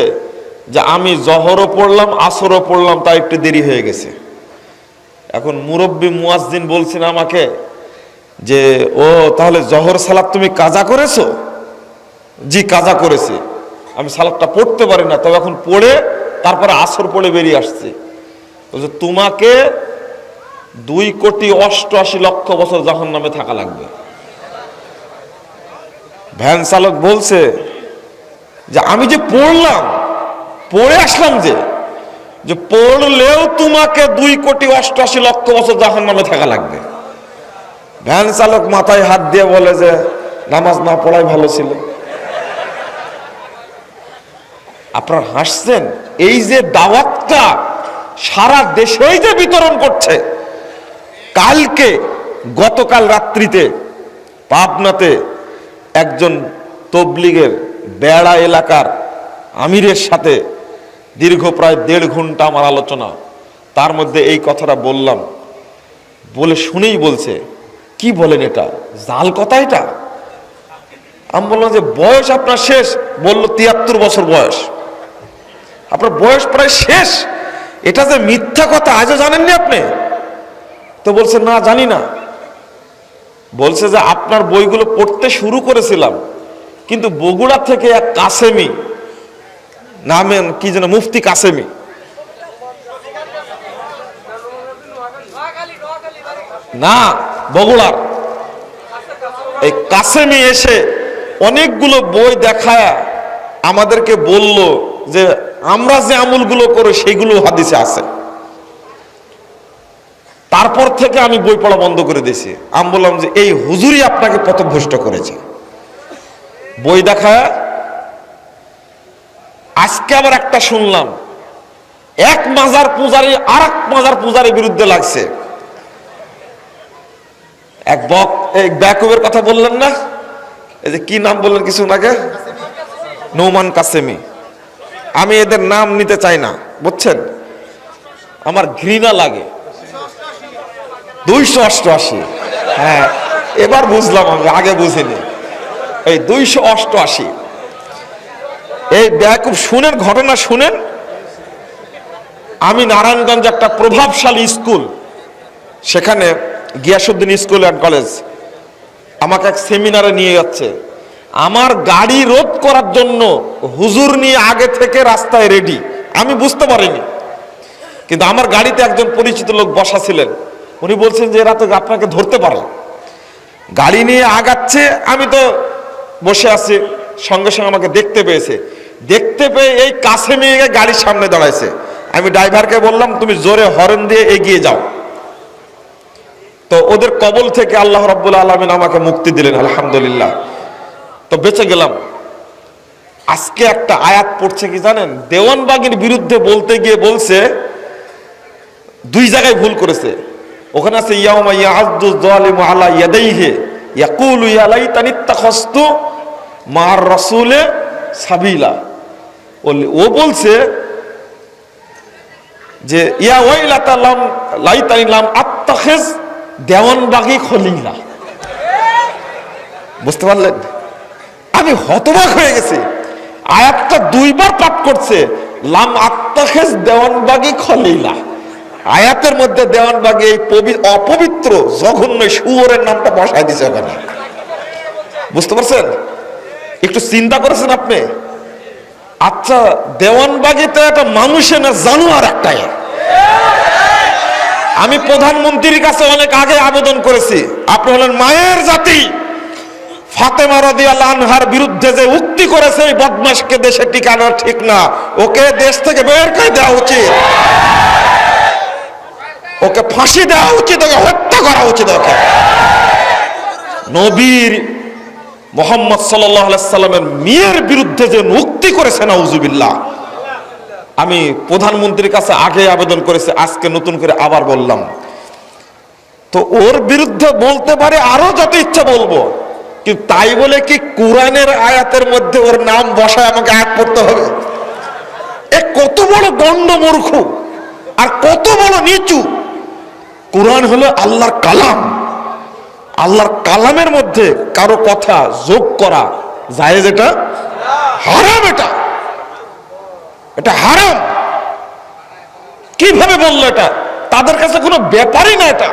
যে আমি জহরও পড়লাম আসরও পড়লাম, তাই একটু দেরি হয়ে গেছে। এখন মুরব্বি মুয়াজ্জিন বলছেন আমাকে যে, ও তাহলে জহর সালাত তুমি কাজা করেছো? জি কাজা করেছি, আমি সালাতটা পড়তে পারি না, তবে এখন পড়ে তারপরে আসর পড়ে বেরিয়ে আসছি। বলছে তোমাকে 2,88,00,000 বছর জাহান্নামে থাকা লাগবে। ভ্যান চালক বলছে যে আমি যে পড়লাম, পড়ে আসলাম, যে পড়লেও তোমাকে 2,88,00,000 বছর জাহান্নামে থাকা লাগবে। ভ্যান চালক মাথায় হাত দিয়ে বলে যে নামাজ না পড়াই ভালো ছিল। আপনারা হাসছেন, এই যে দাওয়াতটা সারা দেশেই যে বিতরণ করছে, গতকাল রাত্রিতে পাবনাতে একজন তবলিগের বেড়া এলাকার আমিরের সাথে দীর্ঘ প্রায় 1.5 ঘন্টা আমার আলোচনা, তার মধ্যে এই কথাটা বললাম, বলে শুনেই বলছে, কি বলেন এটা জাল কথা এটা? আমি বললাম যে বয়স আপনার শেষ? বলল 73 বছর বয়স। আপনার বয়স প্রায় শেষ, এটা যে মিথ্যা কথা আজও জানেননি আপনি? তো বলছে না জানি না। বলছে যে আপনার বইগুলো পড়তে শুরু করেছিলাম, কিন্তু বগুড়া থেকে এক কাসেমি নামেন, কি যেন মুফতি কাসেমি, না বগুড়ার এই কাসেমি এসে অনেকগুলো বই দেখায় আমাদেরকে বলল যে আমরা যে আমলগুলো করি সেগুলো হাদিসে আছে। তারপর থেকে আমি বই পড়া বন্ধ করে দিয়েছি। আমি বললাম যে এই হুজুরই আপনাকে পথভ্রষ্ট করেছে, বই দেখায়। আজকে আবার একটা শুনলাম, এক মাজার পূজারী আর এক মাজার পূজারীর বিরুদ্ধে লাগছে। এক ব্যাকুবের কথা বললেন না, এই যে কি নাম বললেন কিছু আগে, নৌমান কাসেমি। আমি এদের নাম নিতে চাই না, বুঝছেন, আমার ঘৃণা লাগে। 288, হ্যাঁ এবার বুঝলাম, আমি আগে বুঝিনি। এই 288, এই ব্যাকুব শুনেন, ঘটনা শুনেন। আমি নারায়ণগঞ্জ একটা প্রভাবশালী স্কুল, সেখানে গিয়াসউদ্দিন স্কুল অ্যান্ড কলেজ, আমাকে এক সেমিনারে নিয়ে যাচ্ছে। আমার গাড়ি রোধ করার জন্য হুজুর নিয়ে আগে থেকে রাস্তায় রেডি। আমি বুঝতে পারিনি, কিন্তু আমার গাড়িতে একজন পরিচিত লোক বসা ছিলেন। উনি বলছেন যে এরা তো আপনাকে ধরতে পারে। গাড়ি নিয়ে আগাচ্ছে, আমি তো বসে আছি, সঙ্গে সঙ্গে আমাকে দেখতে পেয়েছে। দেখতে পেয়ে এই কাসেমি গাড়ির সামনে দাঁড়াইছে। আমি ড্রাইভারকে বললাম তুমি জোরে হর্ন দিয়ে এগিয়ে যাও। তো ওদের কবল থেকে আল্লাহ রাব্বুল আলামিন আমাকে মুক্তি দিলেন, আলহামদুলিল্লাহ। তো বেঁচে গেলাম। আজকে একটা আয়াত পড়ছে কি জানেন, দেওয়ানবাগীর বিরুদ্ধে বলতে গিয়ে বলছে 2 জায়গায় ভুল করেছে। ওখানে আছে ইয়াউমা ইয়াআযযু যালিমু আলা ইয়াদাইহি ইয়াকুলু ইয়া লাইতানি ইত্তাখাযতু মা'আর রাসূলি সাবিলা। ও বলছে যে ইয়া ওয়াইলাতা লাইতানি লাম আত্তাখিজ দেওয়ানবাগী খলিলা। বুঝতে পারলেন? আমি হতবাক হয়ে গেছি। আয়াতটা 2 বার পাঠ করছে, লাম আত্তাখিজ দেওয়ানবাগী খলিলা। আয়াতের মধ্যে দেওয়ানবাগী এই অপবিত্র জঘন্য শুয়োরের নামটা বসায় দিছে ওখানে। বুঝতে পারছেন? একটু চিন্তা করেছেন আপনি? আচ্ছা, দেওয়ানবাগীতে একটা মানুষের না জানোয়ার একটাই। আমি প্রধানমন্ত্রীর কাছে অনেক আগে আবেদন করেছি, আপনি হলেন মায়ের জাতি। ফাতেমা রাদিয়াল্লাহু আনহার বিরুদ্ধে যে উক্তি করেছে এই বদমাশকে দেশে টিকানো ঠিক না, ওকে দেশ থেকে বের করে দেওয়া উচিত, ওকে ফাঁসি দেওয়া উচিত, ওকে হত্যা করা উচিত। ওকে নবীর মুহাম্মদ সাল্লাল্লাহু আলাইহি সাল্লামের মেয়ের বিরুদ্ধে যে উক্তি করেছে, নাউজুবিল্লাহ। আমি প্রধানমন্ত্রীর কাছে আগে আবেদন করেছি, আজকে নতুন করে আবার বললাম। তো ওর বিরুদ্ধে বলতে পারে, আরো যত ইচ্ছা বলবো, কিন্তু তাই বলে কি কোরআনের আয়াতের মধ্যে ওর নাম বসায় আমাকে আয়াত পড়তে হবে? এ কত বড় গণ্ড মূর্খ আর কত বড় নিচু! কোরআন হলো আল্লাহর কালাম। আল্লাহর কালামের মধ্যে কারো কথা যোগ করা জায়েজ, এটা হারাম। এটা হারাম। কিভাবে বললো? এটা তাদের কাছে কোনো ব্যাপারই না এটা।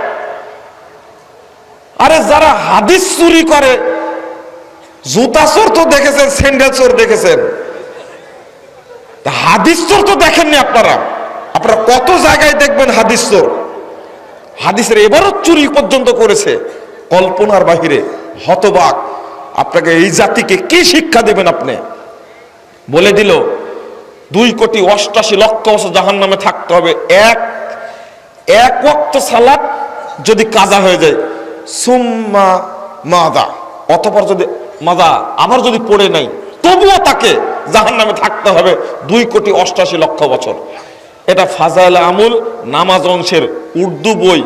আরে যারা হাদিস চুরি করে, জুতা চোর তো দেখেছেন, স্যান্ডেল চোর দেখেছেন, হাদিস চোর তো দেখেননি আপনারা। আপনারা কত জায়গায় দেখবেন হাদিস চোর, হাদিসের এবারও চুরি পর্যন্ত করেছে, কল্পনার বাহিরে। হতবাক! আপনাকে এই জাতিকে কি শিক্ষা দেবেন? আপনি বলে দিল 2,88,00,000 বছর জাহান্নামে থাকতে হবে। এক ওয়াক্ত সালাত যদি কাজা হয়ে যায়, সুম্মা মাদা, অতঃপর যদি মাদা আবার যদি পড়ে নাই, তবুও তাকে জাহান্নামে থাকতে হবে 2,88,00,000 বছর। এটা ফাজাইল আমুল নামাজ অংশের উর্দু বই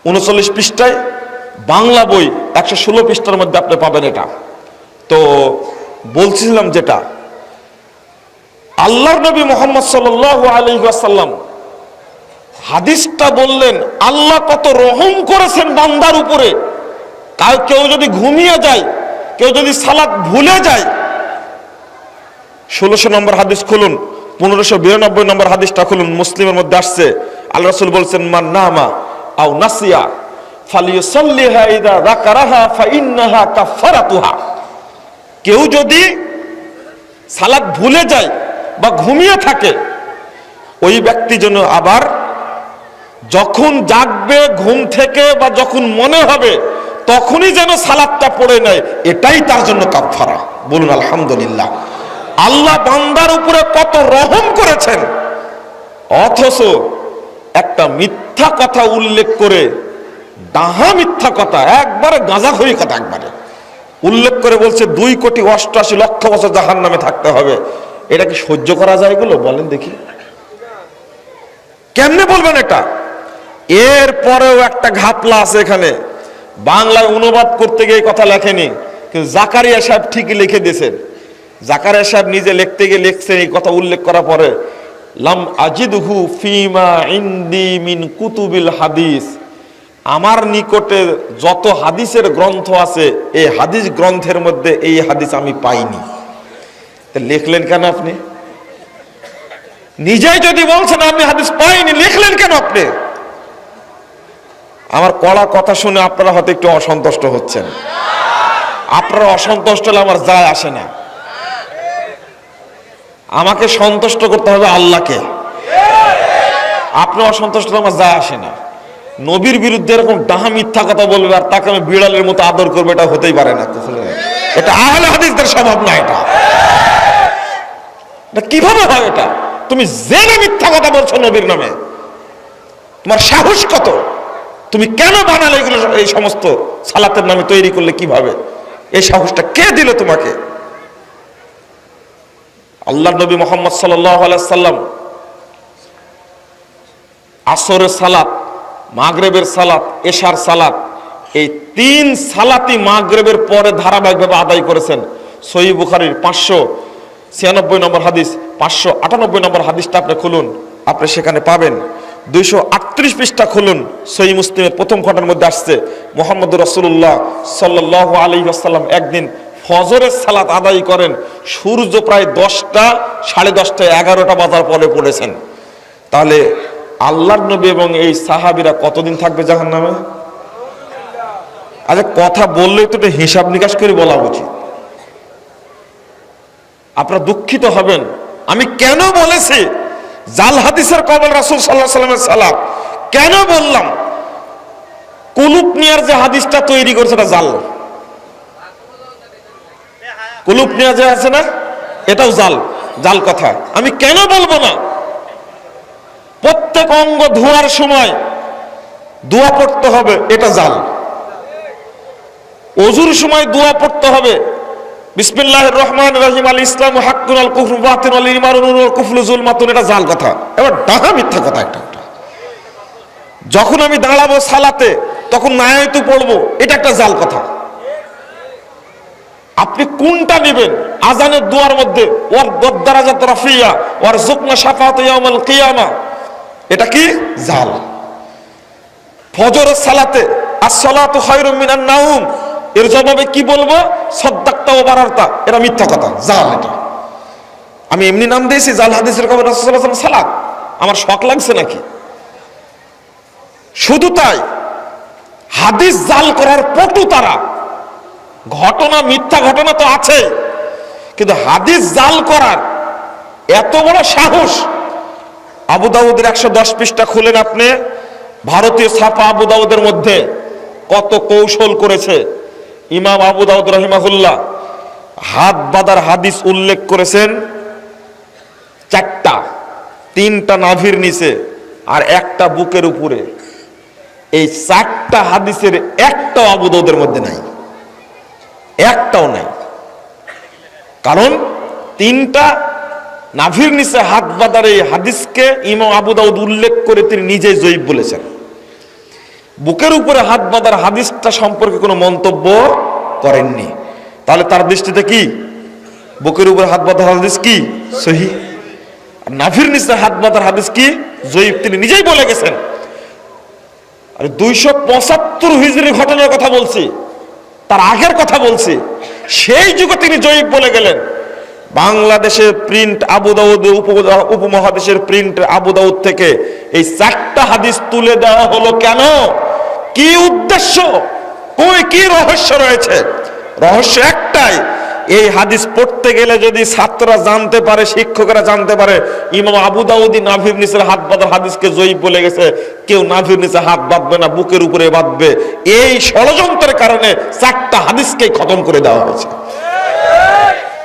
39 পৃষ্ঠায়, বাংলা বই 116 পৃষ্ঠার মধ্যে আপনি পাবেন এটা। তো বলছিলাম যেটা, আল্লাহর নবী মুহাম্মদ সাল্লাল্লাহু আলাইহি ওয়াসাল্লাম হাদিসটা বললেন, আল্লাহ কত রহম করেছেন বান্দার উপরে। কেউ যদি ঘুমিয়ে যায়, কেউ যদি সালাত ভুলে যায়, 1600 নম্বর হাদিস খুলুন, 1592 নম্বর হাদিসটা খুলুন, মুসলিমের মধ্যে আসছে। আল্লাহ রাসূল বলছেন, মান নামা আও নাসিয়া ফালিয়ুসাল্লিহা ইযা যাকারাহা ফাইন্নাহা কাফারাতুহা। কেউ যদি সালাত ভুলে যায় বা ঘুমিয়ে থাকে, ওই ব্যক্তি যেন আবার যখন জাগবে ঘুম থেকে বা যখন মনে হবে তখনই যেন সালাতটা পড়ে নেয়, এটাই তার জন্য কাফারা। বলুন আলহামদুলিল্লাহ। আল্লাহ বান্দার উপরে কত রহম করেছেন, অথচ একটা মিথ্যা কথা উল্লেখ করে, ডাহা মিথ্যা কথা, একবারে গাঁজাখড়ি কথা একবারে উল্লেখ করে বলছে 2,88,00,000 বছর জাহান্নামে থাকতে হবে। এটা কি সহ্য করা যায়? এগুলো বলেন দেখি, কেমনে বলবেন এটা? এরপরেও একটা ঘাপলা আছে এখানে। বাংলায় অনুবাদ করতে গিয়ে কথা লেখেনি, কিন্তু জাকারিয়া সাহেব ঠিকই লিখে দিয়েছেন। জাকারিয়া সাহেব নিজে লিখতে গিয়ে লিখছেন, এই কথা উল্লেখ করার পরে, লাম আজিদহু ফিমা ইনদি মিন কুতুবিল হাদিস। আমার নিকটে যত হাদিসের গ্রন্থ আছে, এই হাদিস গ্রন্থের মধ্যে এই হাদিস আমি পাইনি। লিখলেন কেন আপনি? নিজেই যদি বলছেন আমি হাদিস পাইনি, লিখলেন কেন আপনি? আমার কড়া কথা শুনে আপনারা হয়তো একটু অসন্তুষ্ট হচ্ছেন। আপনারা অসন্তুষ্ট হলে আমার যায় আসে না। আমাকে সন্তুষ্ট করতে হবে আল্লাহকে। আপনি অসন্তুষ্ট হলে আমার যায় আসে না। নবীর বিরুদ্ধে এরকম ডাহা মিথ্যা কথা বলবে আর তাকে আমি বিড়ালের মতো আদর করবে, এটা হতেই পারে না। এটা আহলে হাদিসদের স্বভাব না। এটা কিভাবে হয়? এটা তুমি জেনে মিথ্যা কথা বলছো নবীর নামে, তোমার সাহস কত? তুমি কেন বানালে এগুলো? এই সমস্ত সালাতের নামে তৈরি করলে কিভাবে? এই সাহসটা কে দিল তোমাকে? আল্লাহ নবী মুহাম্মদ সাল্লাল্লাহু আলাইহি সাল্লাম আসরের সালাত, মাগরিবের সালাত, এশার সালাত, এই 3 সালাতই মাগরিবের পরে ধারাবাহিকভাবে আদায় করেছেন। সহিহ বুখারীর 596 নম্বর হাদিস, 598 নম্বর হাদিসটা আপনি খুলুন, আপনি সেখানে পাবেন। 238 পৃষ্ঠা খুলুন, সহিহ মুসলিমের প্রথম খণ্ডের মধ্যে আসছে, মুহাম্মদুর রাসূলুল্লাহ সাল্লাল্লাহু আলাইহি ওয়াসাল্লাম একদিন ফজরের সালাত আদায় করেন, সূর্য প্রায় 10টা, 10:30, 11টা বাজার পরে পড়েছেন। তাহলে আল্লাহর নবী এবং এই সাহাবীরা কতদিন থাকবে জাহান্নামে? আচ্ছা, কথা বললেই তো হিসাব নিকাশ করে বলা উচিত। আপনারা দুঃখিত হবেন, আমি কেন বলেছি জাল হাদিসের কবল রাসূল সাল্লাল্লাহু আলাইহি ওয়াসাল্লামের সালাত কেন বললাম? কুলুপ নিয়ার যে হাদিসটা তৈরি করেছে এটা জাল। কুলুপ নিয়া যে আছে না, এটাও জাল, জাল কথা। আমি কেন বলবো না? প্রত্যেক অঙ্গ ধোয়ার সময় দোয়া পড়তে হবে, এটা জাল। ওযুর সময় দোয়া পড়তে হবে, বিসমিল্লাহির রহমানির রহিম, আল ইসলামু হাক্কুন আল কুফরু বাতিল আল ঈমানু নূরুল কুফরু যুলমাতুন, এটা জাল কথা। এবার ডাহা মিথ্যা কথা একটা। যখন আমি দাঁড়াবো সালাতে তখন নায়াতু পড়বো, এটা একটা জাল কথা। আপনি কোনটা নেবেন? আজানের দুয়ার মধ্যে ওয়ার দারাজাত রাফিয়া ওয়ার যুকনা শাফাআত ইয়াউমাল কিয়ামা, এটা কি? জাল। ফজরের সালাতে as-সালাতু খায়রুম মিনান নাওম, এর জবাবে কি বলবো? সাদ্দাকতা ওয়া বারারতা, এটা মিথ্যা কথা, জাল। এটা আমি এমনি নাম দিয়েছি জাল হাদিসের খবর রাসূল সাল্লাল্লাহু আলাইহি ওয়াসাল্লাম সালাত, আমার শখ লাগছে নাকি? শুধু তাই, হাদিস জাল করার পটু তারা। ঘটনা মিথ্যা ঘটনা তো আছে, কিন্তু হাদিস জাল করার এত বড় সাহস। আবু দাউদের 110 পৃষ্ঠা খুলেন আপনি, ভারতীয় ছাপা আবু দাউদের মধ্যে কত কৌশল করেছে ইমাম আবু দাউদ রাহিমাহুল্লাহ। হাত বাঁধার হাদিস উল্লেখ করেছেন 4টা, 3টা নাভির নিচে আর 1টা বুকের উপরে। এই 4টা হাদিসের একটাও আবু দাউদের মধ্যে নাই, একটাও নাই। কারণ 3টা নাভির নিচে হাত বাঁধার এই হাদিসকে ইমাম আবু দাউদ উল্লেখ করে তিনি নিজেই জয়ীফ বলেছেন। বুকের উপরে হাত বাঁধার হাদিসটা সম্পর্কে কোনো মন্তব্য করেননি। তাহলে তার দৃষ্টিতে কি বুকের উপরে হাত বাঁধার হাদিস কি সহিহ, আর নাভির নিচে হাত বাঁধার হাদিস কি জয়ীফ, তিনি নিজেই বলে গেছেন। আর 275 হিজরি ঘটনার কথা বলছি, তার আগের কথা বলছি, সেই যুগে তিনি জয়ীফ বলে গেলেন। বাংলাদেশের প্রিন্ট আবু দাউদ, উপমহাদেশের প্রিন্ট আবু দাউদ থেকে এই 4টা হাদিস তুলে দেওয়া হলো কেন? কি উদ্দেশ্য? কি রহস্য রয়েছে? রহস্য একটাই, এই হাদিস পড়তে গেলে যদি ছাত্ররা জানতে পারে, শিক্ষকরা জানতে পারে ইমাম আবু দাউদি নাভির নিচে হাত বাঁধার হাদিসকে জয়ীফ বলে গেছে, কেউ নাভির নিচে হাত বাঁধবে না, বুকের উপরে বাঁধবে। এই ষড়যন্ত্রের কারণে 4টা হাদিসকেই খতম করে দেওয়া হয়েছে।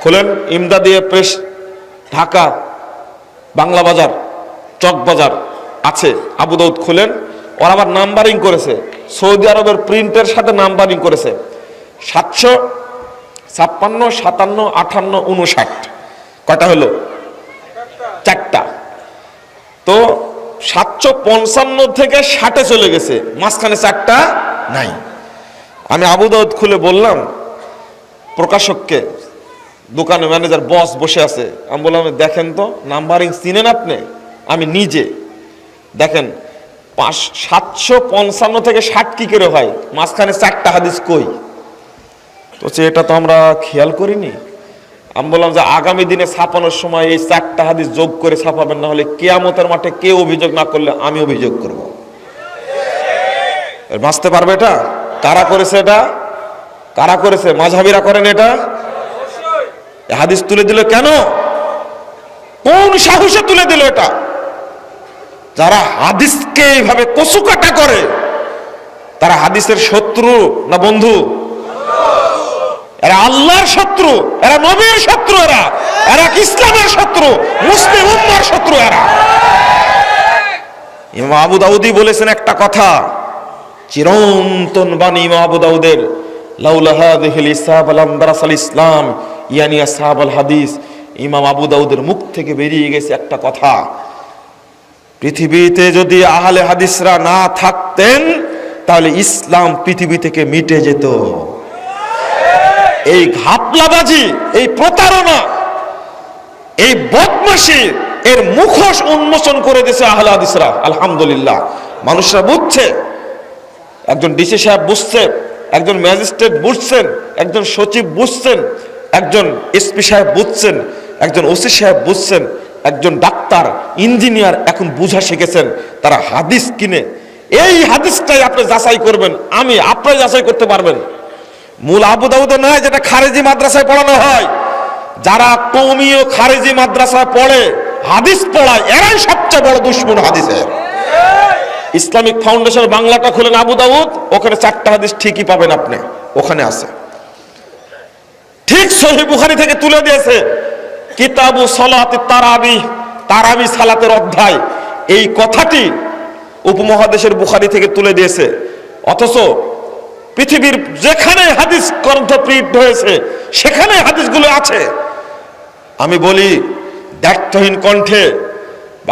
খুলেন ইমদাদিয়া প্রেস, ঢাকা, বাংলা বাজার, চক বাজার আছে আবু দাউদ, খুলেন। ওরা আবার নাম্বারিং করেছে, সৌদি আরবের প্রিন্টের সাথে নাম্বারিং করেছে। 756, 57, 58, 59, কয়টা হলো? 4টা। তো 755 থেকে 60-এ চলে গেছে, মাঝখানে 4টা নাই। আমি আবু দাউদ খুলে বললাম প্রকাশককে, দোকানে ম্যানেজার বস বসে আছে, আমি বললাম দেখেন তো নাম্বারিং চিনেন আপনি? আমি নিজে দেখেন 755 থেকে 60 কি করে হয়, মাঝখানে 4টা হাদিস কই? তো এটা তো আমরা খেয়াল করিনি। আমি বললাম যে আগামী দিনে ছাপানোর সময় এই 4টা হাদিস যোগ করে ছাপাবেন, না হলে কিয়ামতের মাঠে কেউ অভিযোগ না করলে আমি অভিযোগ করব। বাঁচতে পারবে এটা? কারা করেছে এটা? কারা করেছে? মাযহাবীরা করেন এটা? হাদিস তুলে দিল কেন? কোন সাহসে তুলে দিল এটা? যারা হাদিসকে এইভাবে কচুকাটা করে তারা হাদিসের শত্রু না বন্ধু? এরা আল্লাহর শত্রু, এরা নবীর শত্রু, এরা ইসলামের শত্রু, মুসলিম উম্মার শত্রু এরা। ইমাম আবু দাউদি বলেছেন একটা কথা, চিরন্তন বাণী ইমাম আবু দাউদের, লাউলা হাযিহিল ইসাব লাম দারাসাল ইসলাম ইয়ানি আসহাবুল হাদিস। ইমাম আবু দাউদের মুখ থেকে বেরিয়ে গেছে একটা কথা, পৃথিবীতে যদি আহলে হাদিসরা না থাকতেন তাহলে ইসলাম পৃথিবী থেকে মিটে যেত। এই ঘাপলাবাজি, এই প্রতারণা, এই বদমাশি, এর মুখোশ উন্মোচন করে দিয়েছে আহলে হাদিসরা। আলহামদুলিল্লাহ, মানুষরা বুঝছে, একজন ডিসি সাহেব বুঝছে, একজন ম্যাজিস্ট্রেট বুঝছেন, একজন সচিব বুঝছেন, একজন এসপি সাহেব বুঝছেন, একজন ওসি সাহেব বুঝছেন, একজন ডাক্তার, ইঞ্জিনিয়ার এখন বুঝা শিখেছেন। তারা হাদিস কিনে এই হাদিসটাই আপনি যাচাই করবেন, আমি আপনি যাচাই করতে পারবেন। মূল আবু দাউদে নয়, যেটা খারেজি মাদ্রাসায় পড়ানো হয়। যারা কওমীয় খারেজি মাদ্রাসায় পড়ে, হাদিস পড়ায়, এরাই সবচেয়ে বড় দুশমন হাদিসের। ইসলামিক ফাউন্ডেশন বাংলাটা খুলেন আবু দাউদ, ওখানে 4টা হাদিস ঠিকই পাবেন আপনি, ওখানে আছে। ঠিক সহিহ বুখারী থেকে তুলে দিয়েছে, কিতাবু সালাতি তারাবি, তারাবি সালাতের অধ্যায়, এই কথাটি উপমহাদেশের বুখারী থেকে তুলে দিয়েছে। অথচ পৃথিবীর যেখানে হাদিস গ্রন্থ প্রিন্ট হয়েছে সেখানে হাদিসগুলো আছে। আমি বলি দায়িত্বহীন কণ্ঠে,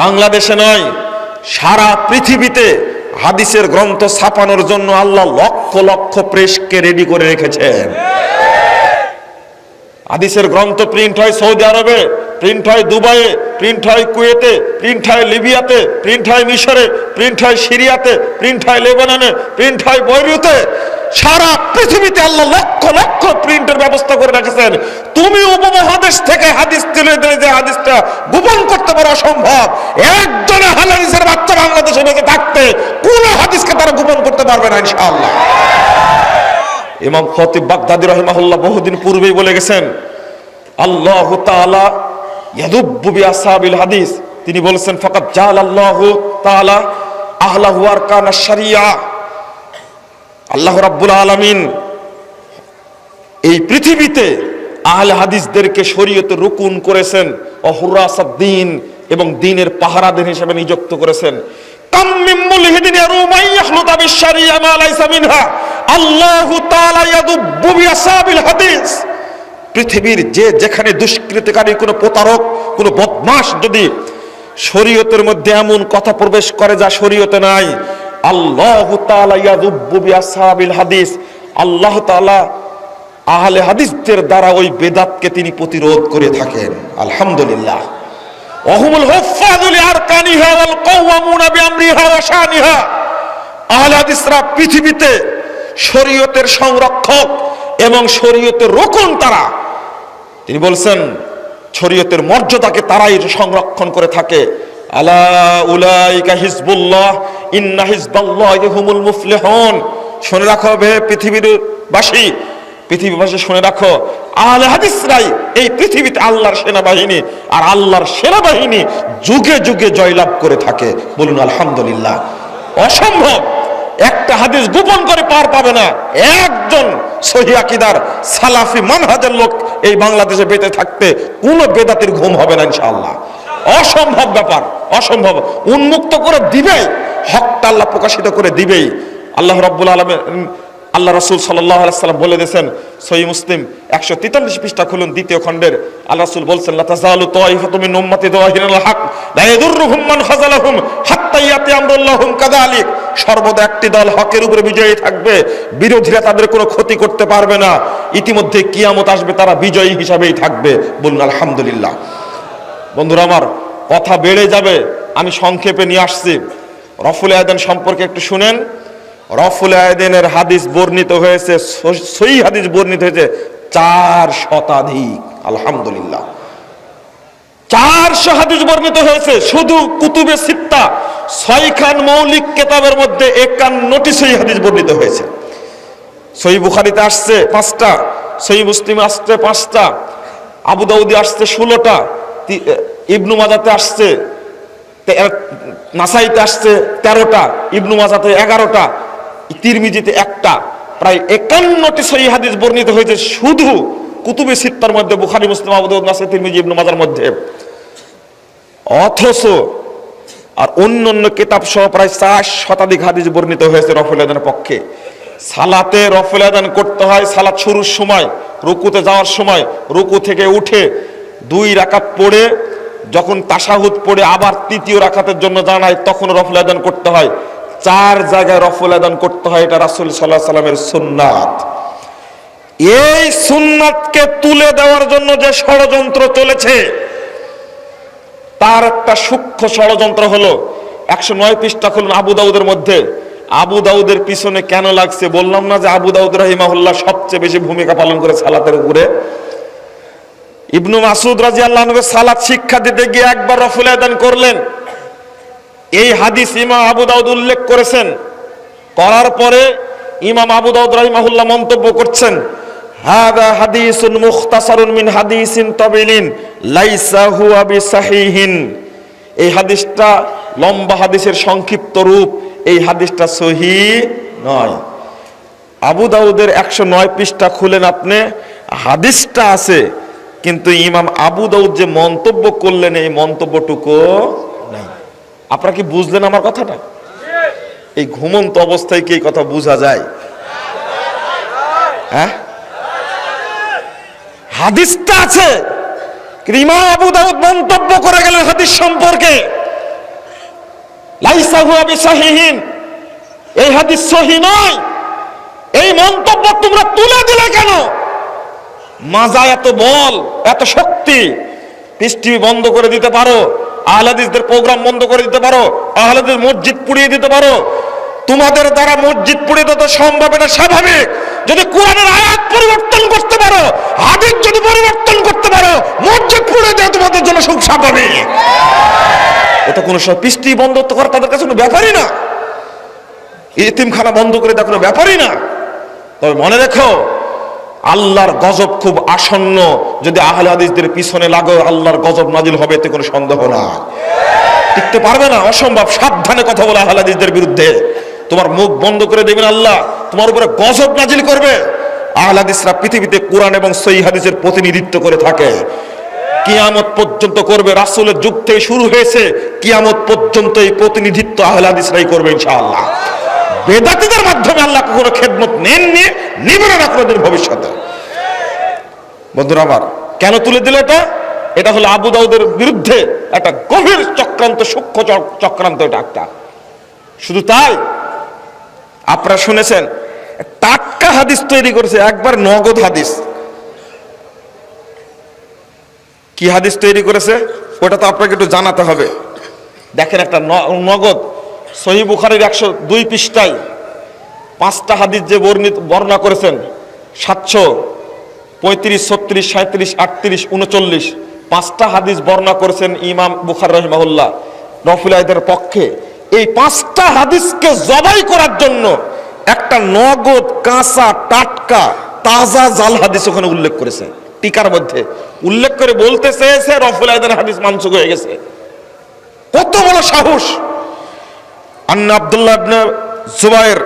বাংলাদেশে নয় সারা পৃথিবীতে হাদিসের গ্রন্থ ছাপানোর জন্য আল্লাহ লক্ষ লক্ষ প্রেসকে রেডি করে রেখেছেন। হাদিসের গ্রন্থ প্রিন্ট হয় সৌদি আরবে, প্রিন্ট হয় দুবাইয়ে, প্রিন্ট হয় কুয়েতে, প্রিন্ট হয় লিবিয়াতে, প্রিন্ট হয় মিশরে, প্রিন্ট হয় সিরিয়াতে, প্রিন্ট হয় লেবাননে, প্রিন্ট হয় বৈরুতে। সারা পৃথিবীতে আল্লাহ লক্ষ লক্ষ প্রিন্টের ব্যবস্থা করে রেখেছেন। তুমি উপমহাদেশ থেকে হাদিস তুলে দিলে যে হাদিসটা গোপন করতে পারো অসম্ভব। একজন আহলে হাদিসের বাচ্চা বাংলাদেশে বেঁচে থাকতে কোন হাদিসকে তারা গোপন করতে পারবে না ইনশাআল্লাহ। ইমাম খতিব বাগদাদি রাহিমাহুল্লাহ বহুদিন পূর্বেই বলে গেছেন, আল্লাহু তাআলা ইয়াদুব্বু বিআসহাবিল হাদিস। তিনি বলেছেন ফাকাত জাআলাল্লাহু তাআলা আহলাহু আরকানা শারিয়া। আল্লাহ রাব্বুল আলামিন এই পৃথিবীতে আহলে হাদিসদেরকে শরীয়তের রুকুন করেছেন, অহুরাসাদ্দিন এবং দ্বীনের পাহারাদার হিসেবে নিযুক্ত করেছেন। কাম মিন মুলহিদিন ইয়ারুমা ইয়াখলুতা বিশ-শারিয়া মা লাইসা মিনহা। আল্লাহু তাআলা ইয়াদুব্বু বিআসহাবিল হাদিস। পৃথিবীর যে যেখানে দুষ্কৃতিকারী কোনো প্রতারক, কোনো বদমাশ যদি শরীয়তের মধ্যে এমন কথা প্রবেশ করে যা শরীয়তে নাই, আল্লাহু তাআলা ইয়াযুব্বু বিআসহাবিল হাদিস, আল্লাহ তাআলা আহলে হাদিসদের দ্বারা ওই বেদাতকে তিনি প্রতিরোধ করে থাকেন। আলহামদুলিল্লাহ। ওয়াহুমুল হুফাযু লিআরকানিহা ওয়াল কাওয়ামুনা বিআমরিহা ওয়া শানিহা। আহলে হাদিসরা পৃথিবীতে শরীয়তের সংরক্ষক এবং শরীয়তের রক্ষণ তারা। তিনি বলছেন শরীয়তের মর্যাদাকে তারাই সংরক্ষণ করে থাকে। আলা উলাইকা হিজবুল্লাহ ইন্না হিজবাল্লাহি হুমুল মুফলিহুন। শুনে রাখো হে পৃথিবীবাসী, পৃথিবীবাসী শুনে রাখো, আহলে হাদিসরাই এই পৃথিবীতে আল্লাহর সেনাবাহিনী, আর আল্লাহর সেনাবাহিনী যুগে যুগে জয়লাভ করে থাকে। বলুন আলহামদুলিল্লাহ। অসম্ভব একটা হাদিস গোপন করে পার পাবে না একজন সহিহ আকীদার সালাফি মানহাজের লোক এই বাংলাদেশে বেঁচে থাকতে কোনো বেদাতির ঘুম হবে না ইনশাআল্লাহ। অসম্ভব ব্যাপার, অসম্ভব। উন্মুক্ত করে দিবেই, হকটা আল্লাহ প্রকাশিত করে দিবেই। আল্লাহ রাব্বুল আলামিন, আল্লাহ রাসূল সাল্লাল্লাহু আলাইহি ওয়াসাল্লাম বলে দিয়েছেন, সহিহ মুসলিম 143 পৃষ্ঠা খুলুন, দ্বিতীয় খণ্ডের। আল্লাহ রাসূল বলছেন, লা তাযালু তাইফাতুম মিন উম্মতি যাহিরুল হক লা ইয়াদুররুহুম মান খাযালাহুম হাত্তা ইয়াতি আমরুল্লাহুম কাযালিক। সর্বদা একটি দল হকের উপরে বিজয়ী থাকবে, বিরোধীরা তাদের কোনো ক্ষতি করতে পারবে না। ইতিমধ্যে কিয়ামত আসবে, তারা বিজয়ী হিসাবেই থাকবে। বলুন আলহামদুলিল্লাহ। বন্ধুরা আমার, কথা বেড়ে যাবে, আমি সংক্ষেপে নিয়ে আসছি। রফুল আয়াদান সম্পর্কে একটু শুনেন। রফুল আয়াদানের হাদিস বর্ণিত হয়েছে, সহিহ হাদিস বর্ণিত হয়েছে 4 শতাধিক। আলহামদুলিল্লাহ, 400 হাদিস বর্ণিত হয়েছে শুধু কুতুবে সিত্তা 6 খান মৌলিক কিতাবের মধ্যে 51টি সহিহ হাদিস বর্ণিত হয়েছে। সহিহ বুখারীতে আসছে 5টা, সহিহ মুসলিমে আসছে 5টা, আবু দাউদে আসছে 16টা, ইবনু মাজাতে আসছে, নাসাইতে আসছে 13টা, ইবনু মাজাতে 11টা, তিরমিজিতে 1টা। প্রায় 51টি সহিহ হাদিস বর্ণিত হয়েছে শুধু কুতুবে সিত্তার মধ্যে, বুখারী, মুসলিম, আবু দাউদ, নাসাই, তিরমিজি, ইবনু মাজার মধ্যে। অথচ আর অন্য কিতাব সহ প্রায় 4 শতাধিক হাদিস বর্ণিত হয়েছে রফুল আযানের পক্ষে। সালাতে রফুল আযান করতে হয় সালাত শুরুর সময়, রুকুতে যাওয়ার সময়, রুকু থেকে উঠে 2 রাকাত পড়ে যখন তাশাহুদ পড়ে আবার 3য় রাকাতের জন্য দাঁড়ায় তখন রফুল আযান করতে হয়। 4 জায়গায় রফুল আযান করতে হয়, এটা রাসূল সাল্লাল্লাহু আলাইহি সাল্লামের সুন্নাত। এই সুন্নাতকে তুলে দেওয়ার জন্য যে ষড়যন্ত্র চলেছে, তার একটা সূক্ষ্ম ষড়যন্ত্র হলো 109 পৃষ্ঠা খুলুন আবু দাউদের মধ্যে। আবু দাউদের পিছনে কেন লাগছে? বললাম না যে আবু দাউদ রাহিমাহুল্লাহ সবচেয়ে বেশি ভূমিকা পালন করে সালাতের উপরে। ইবনু মাসউদ রাদিয়াল্লাহু আনহু সালাত শিক্ষা দিতে গিয়ে একবার রফুল আযান করলেন। এই হাদিস ইমাম আবু দাউদ উল্লেখ করেছেন। করার পরে ইমাম আবু দাউদ রাহিমাহুল্লাহ মন্তব্য করছেন, হাদা হাদিসুন মুখতাসারুন মিন হাদিসিন তাবিলিন লাইসা হুয়া বিসাহিহিন। এই হাদিসটা লম্বা হাদিসের সংক্ষিপ্ত রূপ, এই হাদিসটা সহিহ নয়। আবু দাউদের 109 পৃষ্ঠা খুলেন আপনি, হাদিসটা আছে, কিন্তু ইমাম আবু দাউদ যে মন্তব্য করলেন এই মন্তব্যটুকু নাই। আপনারা কি বুঝলেন আমার কথাটা? এই ঘুমন্ত অবস্থায় কি এই কথা বোঝা যায়? হ্যাঁ, হাদিসটা আছে, ইমাম আবু দাউদ মন্তব্য করে গেলেন হাদিস সম্পর্কে, লাইসা হুয়া বিসাহিহিন, এই হাদিস সহিহ নয়। এই মন্তব্য তোমরা তুলে দিলে কেন? মাজায় এত বল, এত শক্তি, পিস টিভি বন্ধ করে দিতে পারো, আহলে হাদিসদের প্রোগ্রাম বন্ধ করে দিতে পারো, আহলে হাদিস মসজিদ পুড়িয়ে দিতে পারো। তোমাদের দ্বারা মসজিদ পুড়িয়ে দিতে সম্ভব, এটা স্বাভাবিক। যদি কোরআনের আয়াত পরিবর্তন করতে পারো, হাদিস যদি পরিবর্তন করতে পারো, মসজিদ পুড়িয়ে দেওয়া তোমাদের জন্য খুব স্বাভাবিক। এটা কোনো সময় পিস টিভি বন্ধ করা তাদের কাছে কোনো ব্যাপারই না, এতিমখানা বন্ধ করে দেওয়া কোনো ব্যাপারই না। তবে মনে রেখো, আল্লাহর গজব খুব আসন্ন। যদি আহলে হাদিসদের পিছনে লাগো, আল্লাহর গজব নাজিল হবে, এতে কোনো সন্দেহ না। টিকতে পারবে না, অসম্ভব। সাবধানে কথা বলে আহলে হাদিসদের বিরুদ্ধে। তোমার মুখ বন্ধ করে দেবেন আল্লাহ, তোমার উপরে গজব নাজিল করবে। আহলে হাদিসরা পৃথিবীতে কোরআন এবং সহিহ হাদিসের প্রতিনিধিত্ব করে থাকে, কিয়ামত পর্যন্ত করবে। রাসূলের যুগ থেকে শুরু হয়েছে, কিয়ামত পর্যন্ত এই প্রতিনিধিত্ব আহলে হাদিসরাই করবে ইনশাআল্লাহ। বেদাতীদের মাধ্যমে আল্লাহ কোনো খেদমত নেননি, নেবেন না কোনোদিন ভবিষ্যতে। বন্ধুরা আমার, কেন তুলে দিল এটা? এটা হলো আবু দাউদের বিরুদ্ধে একটা গভীর চক্রান্ত, সূক্ষ্ম চক্রান্ত। এটা একটা, শুধু তাই, আপনারা শুনেছেন টাটকা হাদিস তৈরি করেছে, একবার নগদ হাদিস। কি হাদিস তৈরি করেছে ওটা তো আপনাকে একটু জানাতে হবে। দেখেন, একটা নগদ সহিহ বুখারীর 102 পৃষ্ঠায় 5টা হাদিস যে বর্ণনা করেছেন, 735, 36, 37, 38, 39, 5টা হাদিস বর্ণনা করেছেন ইমাম বুখারী রাহিমাহুল্লাহ রফুলাইদের পক্ষে। এই 5টা হাদিসকে জবাই করার জন্য একটা নগদ কাঁচা টাটকা তাজা জাল হাদিস ওখানে উল্লেখ করেছে। টিকার মধ্যে উল্লেখ করে বলতে চেয়েছে রফুলাইদের হাদিস মানসুখ হয়ে গেছে। কত বড় সাহস! আন্না আব্দুল্লাহ ইবনে জুবাইর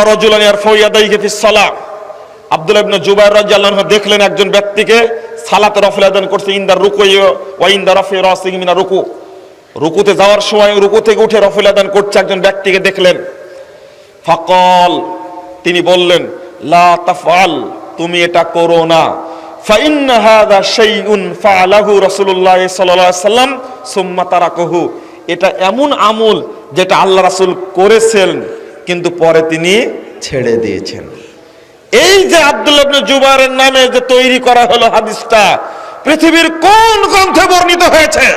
রাজুলান ইয়ারফাউ ইয়াদাইহি ফিস সালাহ। আব্দুল্লাহ ইবনে জুবাইর রাদিয়াল্লাহু আনহু দেখলেন একজন ব্যক্তিকে সালাতে রফল আদান করছে, ইনদা রুকু ওয়া ইনদা রাফি রাসিহি মিনা রুকু। রুকুতে যাওয়ার সময় রুকু থেকে উঠে রফল আদান করছে একজন ব্যক্তিকে দেখলেন। ফাকাল, তিনি বললেন, লা তাফআল, তুমি এটা করো না। ফাইন্না হাযা শাইউন ফাআলাহু রাসূলুল্লাহ সাল্লাল্লাহু আলাইহি ওয়াসাল্লাম সুম্মা তারাকাহু। এটা এমন আমল যেটা আল্লাহ রাসূল করেছেন কিন্তু পরে তিনি ছেড়ে দিয়েছেন। এই যে আব্দুল্লাহ ইবনে জুবাইরের নামে যে তৈরি করা হলো হাদিসটা, পৃথিবীর কোন গ্রন্থে বর্ণিত হয়েছে?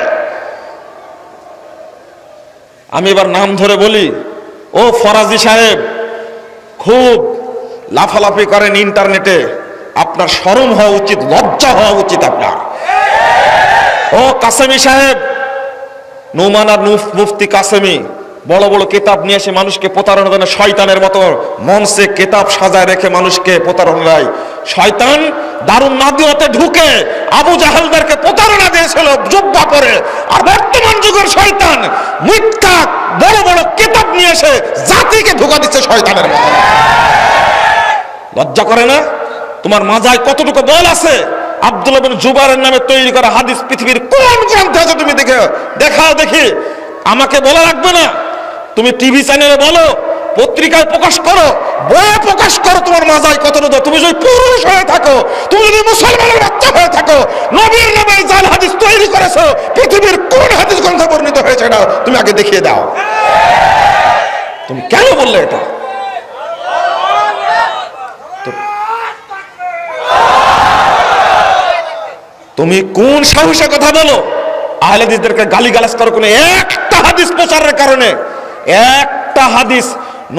আমি এবার নাম ধরে বলি। ও ফরাজি সাহেব, খুব লাফালাফি করেন ইন্টারনেটে, আপনার শরম হওয়া উচিত, লজ্জা হওয়া উচিত আপনার। ও কাসেমি সাহেব, নুমান আর মুফতি কাসেমি, বড় বড় কিতাব নিয়ে এসে মানুষকে প্রতারণা দেয়, শয়তানের মতো মঞ্চে কিতাব সাজায় রেখে মানুষকে প্রতারণা দেয়। শয়তান দারুন নাদিয়াতে ঢুকে আবু জাহেলদেরকে প্রতারণা দিয়েছিল জুব্বা পরে। আর বর্তমান যুগের শয়তান মিথ্যা বড় বড় কিতাব নিয়ে এসে জাতিকে ধোঁকা দিচ্ছে শয়তানের মতো। লজ্জা করে না? তোমার মাজায় কতটুকু বল আছে? আব্দুল্লাহ ইবনে জুবাইরের নামে তৈরি করা হাদিস পৃথিবীর কোন গ্রন্থে আছে তুমি দেখাও দেখি। আমাকে বলা লাগবে না, তুমি টিভি চ্যানেলে বলো, পত্রিকায় প্রকাশ করো, বইয়ে প্রকাশ করো তোমার মাজায় কতটুকু। তুমি যদি পুরুষ হয়ে থাকো, তুমি যদি মুসলমানের বাচ্চা হয়ে থাকো, নবীর নামে জাল হাদিস তৈরি করেছো, পৃথিবীর কোন হাদিস গ্রন্থে বর্ণিত হয়েছে না তুমি আগে দেখিয়ে দাও। তুমি কেন বললে এটা? তুমি কোন সাহসে কথা বলো? আহলে হাদিসদেরকে গালিগালাজ করো কোন একটা হাদিস প্রচারের কারণে, একটা হাদিস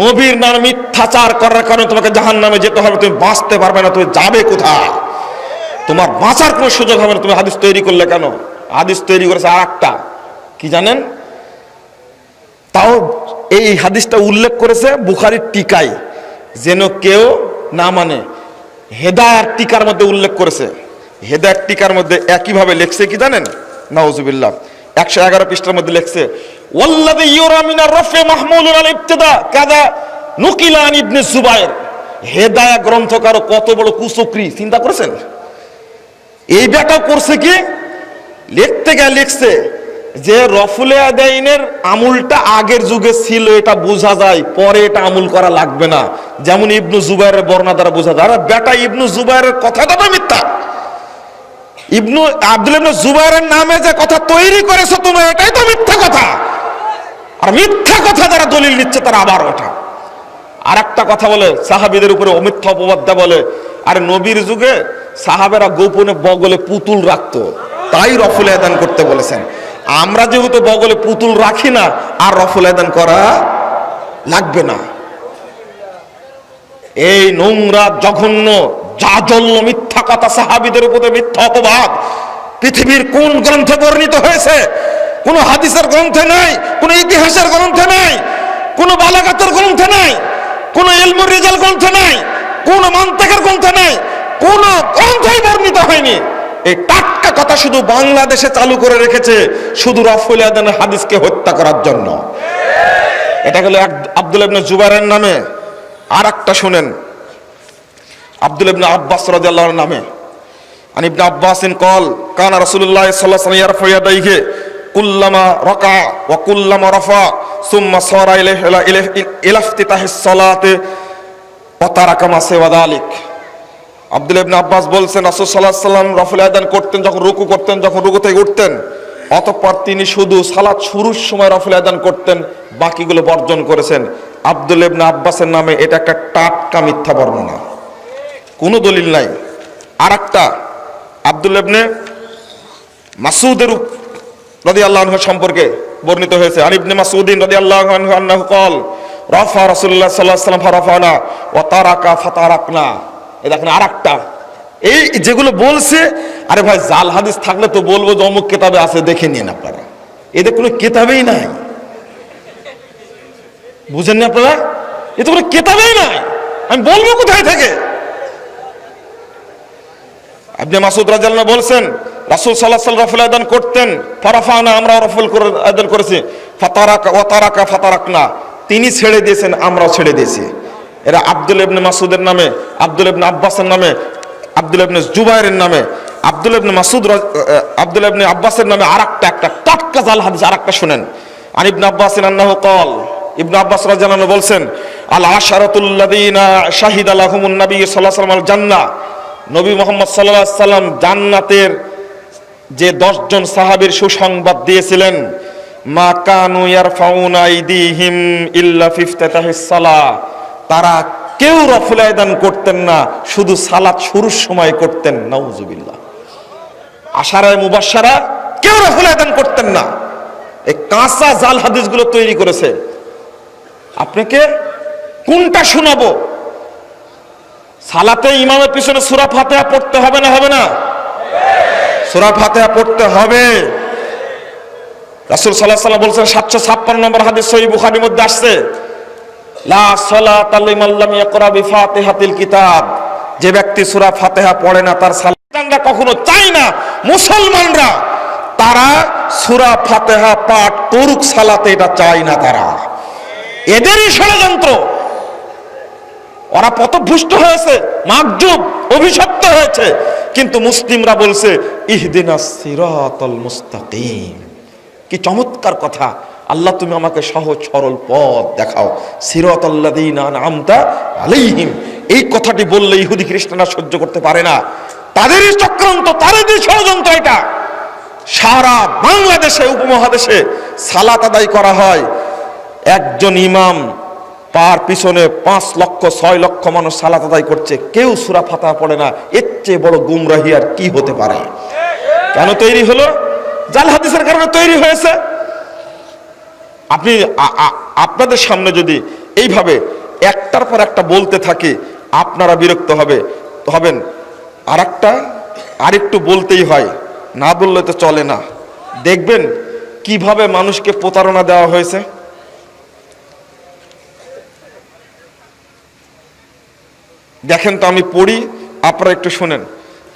নবীর নামে মিথ্যাচার করার কারণে তোমাকে জাহান্নামে যেতে হবে। তুমি বাঁচতে পারবে না, তুমি যাবে কোথায়? তোমার বাঁচার কোনো সুযোগ হবে না। তুমি হাদিস তৈরি করলে কেন? হাদিস তৈরি করেছে আর একটা, কি জানেন? তাও এই হাদিসটা উল্লেখ করেছে বুখারীর টিকায়, যেন কেউ না মানে। হেদায়াত টিকার মধ্যে উল্লেখ করেছে। হেদায়াত টিকার মধ্যে একইভাবে লেখছে, কি জানেন? নাউজুবিল্লাহ, 111 পৃষ্ঠার মধ্যে লেখছে, ওয়াল্লাযী ইউরা মিনার রাফি মাহমুলুন আল ইবতিদা কাযা নুকিলা আন ইবনে জুবাইর। হেদায়াত গ্রন্থকার কত বড় কুচক্রী, চিন্তা করেছেন? এই ব্যাটা করছে কি, লিখতে গিয়ে লিখছে যে রফুলে আদাইনের আমুলটা আগের যুগে ছিল, এটা বোঝা যায়, পরে এটা আমুল করা লাগবে না। যেমন ইবনু জুবাইরের বর্ণনা দ্বারা বোঝা যায়। আর বেটা ইবনু জুবাইরের কথাটা তো মিথ্যা। আব্দুল্লাহ ইবনে জুবাইরের নামে যে কথা তৈরি করেছো তুমি, এটাই তো মিথ্যা কথা। আর মিথ্যা কথা যারা দলিল নিচ্ছে তারা আবার ওঠা। আর একটা কথা বলে, সাহাবীদের উপরে অমিথ্যা অপবাদ বলে, আর নবীর যুগে সাহাবেরা গোপনে বগলে পুতুল রাখতো, তাই রফুল আদান করতে বলেছেন। আমরা যেহেতু বগলে পুতুল রাখি না, আর রফুল আদান করা লাগবে না। এই নোংরা জঘন্য জাজল্য মিথ্যা কথা, সাহাবীদের উপরে মিথ্যা অপবাদ পৃথিবীর কোন গ্রন্থে বর্ণিত হয়েছে? কোন হাদিসের গ্রন্থে নাই, কোন ইতিহাসের গ্রন্থে নাই, কোন বালাগাতের গ্রন্থে নাই, কোন ইলমুর রিজাল গ্রন্থে নাই, কোন মান্তিকের গ্রন্থে নাই, কোন গ্রন্থেই বর্ণিত হয়নি। এই টাটকা কথা শুধু বাংলাদেশে চালু করে রেখেছে শুধু রফুল আদানের হাদিসকে হত্যা করার জন্য। এটা হলো আব্দুল্লাহ ইবনে জুবাইরের নামে। আর একটা শুনেন, আব্দুল্লাহ ইবনে আব্বাস রাদিয়াল্লাহু আনহু নামে। আন ইবনে আব্বাসিন কল কানা রাসূলুল্লাহ সাল্লাল্লাহু আলাইহি ওয়াসাল্লাম ইয়ারফা ইয়াদাইহি কুল্লামা রাকা ওয়া কুল্লামা রাফা সুম্মা সারা ইলাইহি ইলাফতিতাহিস সালাতে ওয়া তারাকা মা সিওয়া যালিক। আব্দুল্লাহ ইবনে আব্বাস বলছেন রাসূল সাল্লাল্লাহু আলাইহি ওয়াসাল্লাম রফুল আদান করতেন যখন রুকু করতেন, যখন রুকু থেকে উঠতেন, অতঃপর তিনি শুধু সালাত শুরুর সময় রফুল আদান করতেন, বাকিগুলো বর্জন করেছেন। আব্দুল্লাহ ইবনে আব্বাসের নামে এটা একটা টাটকা মিথ্যা বর্ণনা, কোনো দলিল নাই। আর একটা আব্দুল্লাহ ইবনে মাসউদের রাদিয়াল্লাহু আনহু সম্পর্কে বর্ণিত হয়েছে। আন ইবনে মাসউদিন রাদিয়াল্লাহু আনহু আন্নাহু ক্বাল রাফা রাসূলুল্লাহ সাল্লাল্লাহু আলাইহি ওয়াসাল্লাম ফারাফানা ওয়া তারাকা ফাতারাকনা। এই দেখেন আরেকটা, এই যেগুলো বলছে, আরে ভাই জাল হাদিস থাকলে তো বলবো যে অমুক কিতাবে আছে, দেখে নিন আপনারা। এদের কোনো কিতাবেই নাই, বুঝেন না আপনারা? এ তো কোনো কিতাবেই নাই, আমি বলবো কোথায় থেকে? ইবনে মাসউদ রাদিয়াল্লাহু আনহু বলছেন রাসূল সাল্লাল্লাহু আলাইহি ওয়াসাল্লাম রফুল আদান করতেন, ফারাফানা আমরা রফুল করে আদান করেছি, ফাতারাকা ওয়া তারাকা ফাতারাকনা তিনি ছেড়ে দিয়েছেন, আমরাও ছেড়ে দিয়েছি। এরা আব্দুল্লাহ ইবনে মাসউদের নামে, আব্দুল্লাহ ইবনে আব্বাসের নামে, আব্দুল্লাহ ইবনে জুবাইরের নামে, আব্দুল্লাহ ইবনে মাসউদ, আব্দুল্লাহ ইবনে আব্বাসের নামে আরেকটা একটা টাটকা জাল হাদিস আরেকটা শুনেন। আন ইবনে আব্বাস আন্নাহু ক্বাল, ইবনে আব্বাস রাদিয়াল্লাহু আনহু বলছেন আল আশারাতুল লাযিনা শাহিদা লাহুমুন নবী সাল্লাল্লাহু আলাইহি ওয়াসাল্লাম আল জান্নাহ, নবী মুহাম্মদ সাল্লাল্লাহু আলাইহি ওয়াসাল্লাম জান্নাতের যে 10 জন সাহাবীর সুসংবাদ দিয়েছিলেন, মা কানু ইয়ারফাউনা আইদিহিম ইল্লা ফি ইফতিতাহিস সালাহ, তারা কেউ রফুল আদান করতেন না, শুধু সালাত শুরুর সময় করতেন। নাউজুবিল্লাহ। আশারায়ে মুবাশশারা কেউ রফুল আদান করতেন না। এই কাঁচা জাল হাদিসগুলো তৈরি করেছে। আপনাকে কোনটা শোনাবো? সালাতে ইমামের পিছনে সূরা ফাতিহা পড়তে হবে না হবে না? সূরা ফাতিহা পড়তে হবে। রাসূল সাল্লাল্লাহু আলাইহি ওয়াসাল্লাম বলেছেন 756 নম্বর হাদিস সহিহ বুখারীর মধ্যে আসছে, লা সালাতা লিমান লাম ইয়াকরা বিফাতিহাতিল কিতাব, যে ব্যক্তি সূরা ফাতিহা পড়ে না তার সালাত। আমরা কখনো চাই না মুসলমানরা তারা সূরা ফাতিহা পাঠ করুক সালাতে, এটা চাই না তারা। এদেরই ষড়যন্ত্র, ওরা পথভ্রষ্ট হয়েছে, মাগজুব অভিশপ্ত হয়েছে। কিন্তু মুসলিমরা বলছে ইহদিনাস সিরাতাল মুস্তাকিম। কি চমৎকার কথা! আল্লাহ তুমি আমাকে সহজ সরল পথ দেখাও, সিরাতাল্লাযীনা আনআমতা আলাইহিম। এই কথাটি বললে ইহুদি খ্রিস্টানরা সহ্য করতে পারে না। তাদেরই চক্রান্ত, তাদেরই ষড়যন্ত্র এটা। সারা বাংলাদেশে উপমহাদেশে সালাত আদায় করা হয়, একজন ইমাম তার পিছনে 5 লক্ষ 6 লক্ষ মানুষ সালাত আদায় করছে, কেউ সূরা ফাতিহা পড়ে না। এর চেয়ে বড় গুমরাহি আর কি হতে পারে? কেন তৈরি হলো? জাল হাদিসের কারণে তৈরি হয়েছে। আপনি আপনাদের সামনে যদি এইভাবে একটার পর একটা বলতে থাকি, আপনারা বিরক্ত হবেন। আরেকটু বলতেই হয়, না বললে তো চলে না। দেখবেন কিভাবে মানুষকে প্রতারণা দেওয়া হয়েছে। দেখেন তো, আমি পড়ি, আপনারা একটু শুনেন।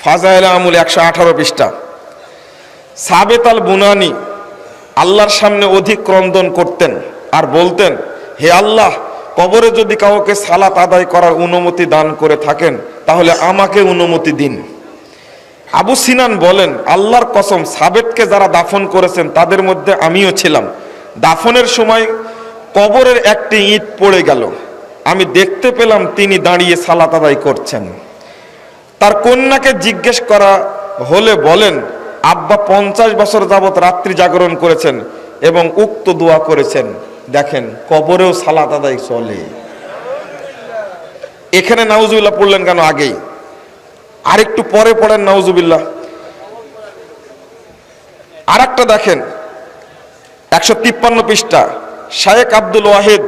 ফাজাইলে আমুল 118 পৃষ্ঠা। সাবেত আল বুনানি আল্লাহর সামনে অধিক ক্রন্দন করতেন আর বলতেন, হে আল্লাহ, কবরে যদি কাউকে সালাত আদায় করার অনুমতি দান করে থাকেন তাহলে আমাকে অনুমতি দিন। আবু সিনান বলেন, আল্লাহর কসম, সাবেতকে যারা দাফন করেছেন তাদের মধ্যে আমিও ছিলাম। দাফনের সময় কবরের একটি ইট পড়ে গেল, আমি দেখতে পেলাম তিনি দাঁড়িয়ে সালাত আদায় করছেন। তার কন্যাকে জিজ্ঞেস করা হলে বলেন, আব্বা 50 বছর যাবত রাত্রি জাগরণ করেছেন এবং উক্ত দোয়া করেছেন। দেখেন, কবরেও সালাত আদায় চলে। এখানে নাউজুবিল্লাহ পড়লেন কেন আগেই? আর একটু পরে পড়েন নাউজুবিল্লাহ। আর একটা দেখেন 153 পৃষ্ঠা, শায়েখ আব্দুল ওয়াহিদ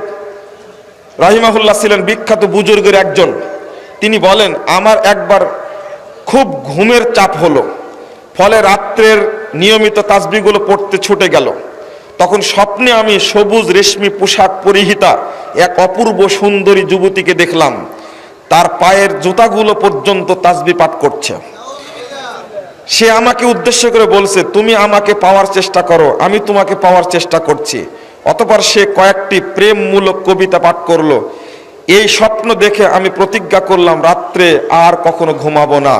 রাহিমাহুল্লাহ ছিলেন বিখ্যাত বুজুর্গের একজন। তিনি বলেন, আমার একবার খুব ঘুমের চাপ হলো, ফলে রাত্রের নিয়মিত তাসবিহগুলো পড়তে ছুটে গেল। তখন স্বপ্নে আমি সবুজ রেশমি পোশাক পরিহিতা এক অপূর্ব সুন্দরী যুবতীকে দেখলাম। তার পায়ের জুতাগুলো পর্যন্ত তাসবিহ পাঠ করছে। সে আমাকে উদ্দেশ্য করে বলছে, তুমি আমাকে পাওয়ার চেষ্টা করো, আমি তোমাকে পাওয়ার চেষ্টা করছি। অতঃপর সে কয়েকটি প্রেমমূলক কবিতা পাঠ করলো। এই স্বপ্ন দেখে আমি প্রতিজ্ঞা করলাম রাত্রে আর কখনো ঘুমাবো না।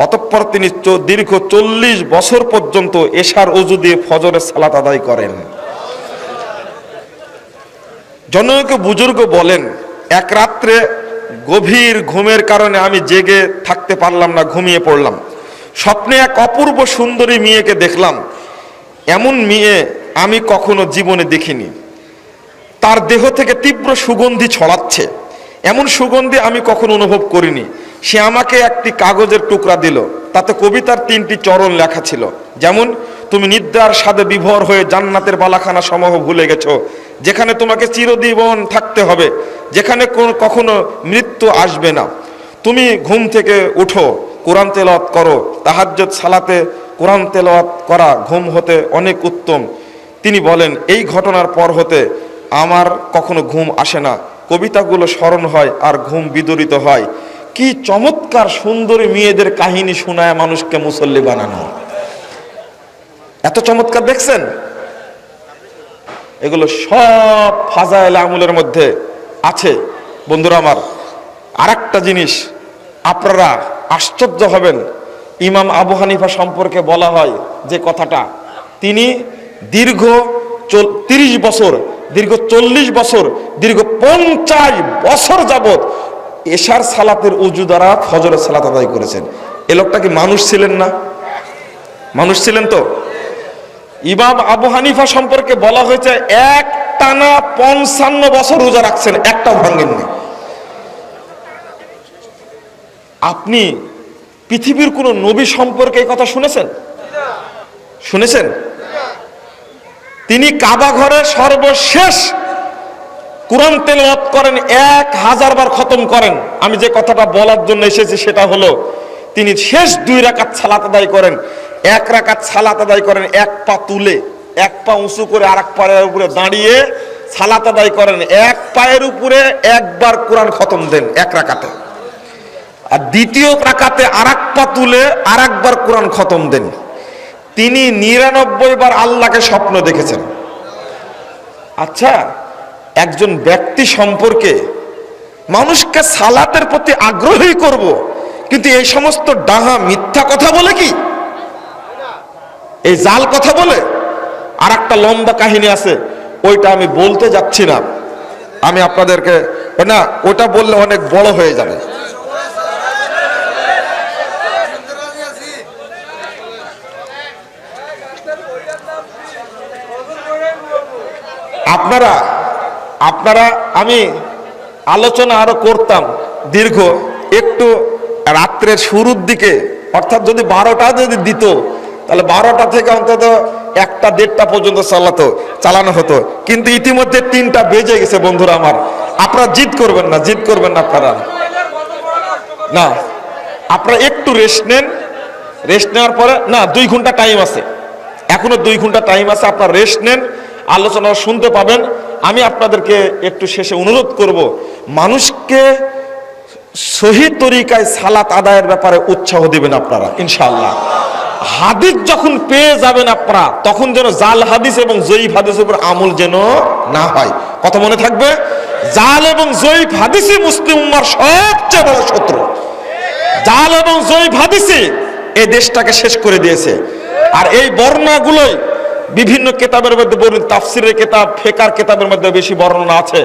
অতঃপর তিনি দীর্ঘ 40 বছর পর্যন্ত এশার ওযু দিয়ে ফজরের সালাত আদায় করেন। জনৈক বুজুর্গ বলেন, এক রাত্রে গভীর ঘুমের কারণে আমি জেগে থাকতে পারলাম না, ঘুমিয়ে পড়লাম। স্বপ্নে এক অপূর্ব সুন্দরী মেয়েকে দেখলাম। এমন মেয়ে আমি কখনো জীবনে দেখিনি। তার দেহ থেকে তীব্র সুগন্ধি ছড়াচ্ছে, এমন সুগন্ধি আমি কখনো অনুভব করিনি। সে আমাকে একটি কাগজের টুকরা দিল, তাতে কবিতার 3টি চরণ লেখা ছিল। যেমন, তুমি নিদ্রার স্বাদে বিভোর হয়ে জান্নাতের বালাখানা সমূহ ভুলে গেছো, যেখানে তোমাকে চিরজীবন থাকতে হবে, যেখানে কখনো মৃত্যু আসবে না। তুমি ঘুম থেকে উঠো, কোরআন তেলাওয়াত করো। তাহাজ্জুদ সালাতে কোরআন তেলাওয়াত করা ঘুম হতে অনেক উত্তম। তিনি বলেন, এই ঘটনার পর হতে আমার কখনো ঘুম আসে না, কবিতাগুলো স্মরণ হয় আর ঘুম বিদরিত হয়। কি চমৎকার সুন্দরী মেয়েদের কাহিনী শোনায় মানুষকে মুসল্লি বানানো। এত চমৎকার দেখছেন? এগুলো সব ফাজাইল আমলের মধ্যে আছে। বন্ধুরা আমার, আরেকটা জিনিস আপনারা আশ্চর্য হবেন। ইমাম আবু হানিফা সম্পর্কে বলা হয় যে কথাটা, তিনি দীর্ঘ 30 বছর, দীর্ঘ 40 বছর, দীর্ঘ 50 বছর যাবত এশার সালাতের উজু দ্বারা ফজরের সালাত আদায় করেছেন। এ লোকটা কি মানুষ ছিলেন না? মানুষ ছিলেন তো। ইমাম আবু হানিফা সম্পর্কে বলা হয়েছে এক টানা 55 বছর রোজা রাখছেন, একটাও ভাঙেননি। আপনি পৃথিবীর কোন নবী সম্পর্কে এই কথা শুনেছেন? শুনেছেন? তিনি কাবা ঘরে সর্বশেষ কোরআন তেলাওয়াত করেন, 1000 বার খতম করেন। আমি যে কথাটা বলার জন্য এসেছি সেটা হলো, তিনি শেষ 2 রাকাত সালাত আদায় করেন। 1 রাকাত সালাত আদায় করেন এক পা তুলে, এক পা উঁচু করে আরেক পায়ের উপরে দাঁড়িয়ে সালাত আদায় করেন। এক পায়ের উপরে একবার কোরআন খতম দেন 1 রাকাতে, আর দ্বিতীয় রাকাতে আরেক পা তুলে আরেকবার কোরআন খতম দেন। তিনি 99 বার আল্লাহকে স্বপ্ন দেখেছেন। আচ্ছা, একজন ব্যক্তি সম্পর্কে মানুষকে সালাতের প্রতি আগ্রহী করব, কিন্তু এই সমস্ত ডাহা মিথ্যা কথা বলে, কি এই জাল কথা বলে। আর একটা লম্বা কাহিনী আছে, ওইটা আমি বলতে যাচ্ছি না, আমি আপনাদেরকে, না ওটা বললে অনেক বড় হয়ে যাবে। আপনারা আমি আলোচনা আরো করতাম দীর্ঘ, একটু রাত্রের শুরুর দিকে, অর্থাৎ যদি 12টা যদি দিত, তাহলে 12টা থেকে অন্তত 1টা 1:30টা পর্যন্ত চালানো হতো। কিন্তু ইতিমধ্যে 3টা বেজে গেছে। বন্ধুরা আমার, আপনারা জিদ করবেন না, জিদ করবেন না আপনারা, না আপনারা একটু রেস্ট নেন। রেস্ট নেওয়ার পরে, না 2 ঘন্টা টাইম আছে, এখনো 2 ঘন্টা টাইম আছে, আপনারা রেস্ট নেন, আলোচনা শুনতে পাবেন। আমি আপনাদেরকে একটু শেষে অনুরোধ করব, মানুষকে সহি তরিকায় সালাত আদায়ের ব্যাপারে উৎসাহ দিবেন আপনারা ইনশাআল্লাহ। হাদিস যখন পেয়ে যাবেন আপনারা, তখন যেন জাল হাদিস এবং জয়ীফ হাদিসের উপর আমল যেন না হয়। কথা মনে থাকবে, জাল এবং জয়ীফ হাদিসই মুসলিম উম্মার সবচেয়ে বড় শত্রু। জাল এবং জয়ীফ হাদিসই এই দেশটাকে শেষ করে দিয়েছে। আর এই বর্ণনাগুলোই বিভিন্ন কেতাবের মধ্যে, বলুন তাফসিরের কেতাব, ফিকহের কেতাবের মধ্যে বেশি বর্ণনা আছে,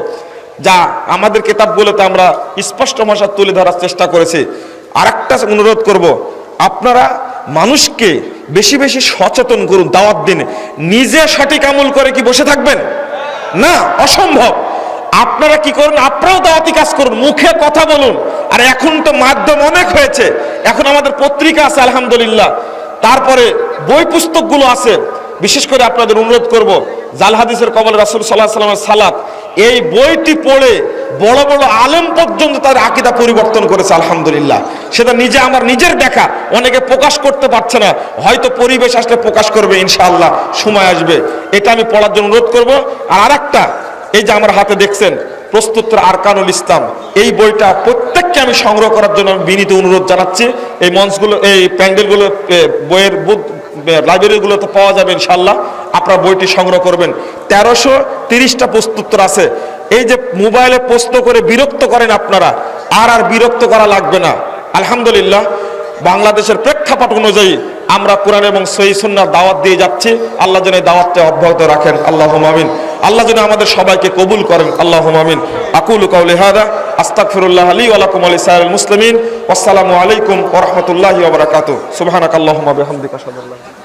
যা আমাদের কেতাবগুলোতে আমরা স্পষ্ট ভাষা তুলে ধরার চেষ্টা করেছি। আরেকটা অনুরোধ করব, আপনারা মানুষকে বেশি বেশি সচেতন করুন, দাওয়াত দিন। নিজে সঠিক আমল করে কি বসে থাকবেন? না, অসম্ভব। আপনারা কি করুন, আপনারাও দাওয়াতি কাজ করুন, মুখে কথা বলুন। আর এখন তো মাধ্যম অনেক হয়েছে, এখন আমাদের পত্রিকা আছে আলহামদুলিল্লাহ, তারপরে বই পুস্তকগুলো আছে। বিশেষ করে আপনাদের অনুরোধ করব, জাল হাদিসের কবলে রাসূল সাল্লাল্লাহু আলাইহি ওয়াসাল্লামের সালাত, এই বইটি পড়ে বড় বড় আলেম পর্যন্ত তার আকীদা পরিবর্তন করেছে আলহামদুলিল্লাহ। সেটা নিজে আমার নিজের দেখা, অনেকে প্রকাশ করতে পারছে না, হয়তো পরিবেশ আসলে প্রকাশ করবে ইনশাআল্লাহ, সময় আসবে। এটা আমি পড়ার জন্য অনুরোধ করব। আর আরেকটা, এই যে আমার হাতে দেখছেন প্রস্তুত আরকানুল ইসলাম, এই বইটা প্রত্যেককে আমি সংগ্রহ করার জন্য আমি বিনীত অনুরোধ জানাচ্ছি। এই মঞ্চগুলো, এই প্যান্ডেলগুলো, বইয়ের লাইব্রেরিগুলোতে পাওয়া যাবে ইনশাআল্লাহ, আপনারা বইটি সংগ্রহ করবেন। 1330টা প্রশ্নোত্তর আছে। এই যে মোবাইলে প্রশ্ন করে বিরক্ত করেন আপনারা, আর বিরক্ত করা লাগবে না। আলহামদুলিল্লাহ, বাংলাদেশের প্রেক্ষাপট অনুযায়ী আমরা কোরআন এবং সহিহ সুন্নাহর দাওয়াত দিয়ে যাচ্ছি। আল্লাহ যেন এই দাওয়াতটা অব্যাহত রাখেন, আল্লাহুম্মা আমিন। আল্লাহ যেন আমাদের সবাইকে কবুল করেন, আল্লাহুম্মা আমিন। আকুলু কাউলি হাদা আস্তাগফিরুল্লাহ লি ওয়া লাকুম ওয়া লিসাইরিল মুসলিমিন। ওয়াসসালামু আলাইকুম ওয়া রাহমাতুল্লাহি ওয়া বারাকাতুহু। সুবহানাকাল্লাহুম্মা বিহামদিকা আশহাদু আল্লা ইলাহা ইল্লা আনতা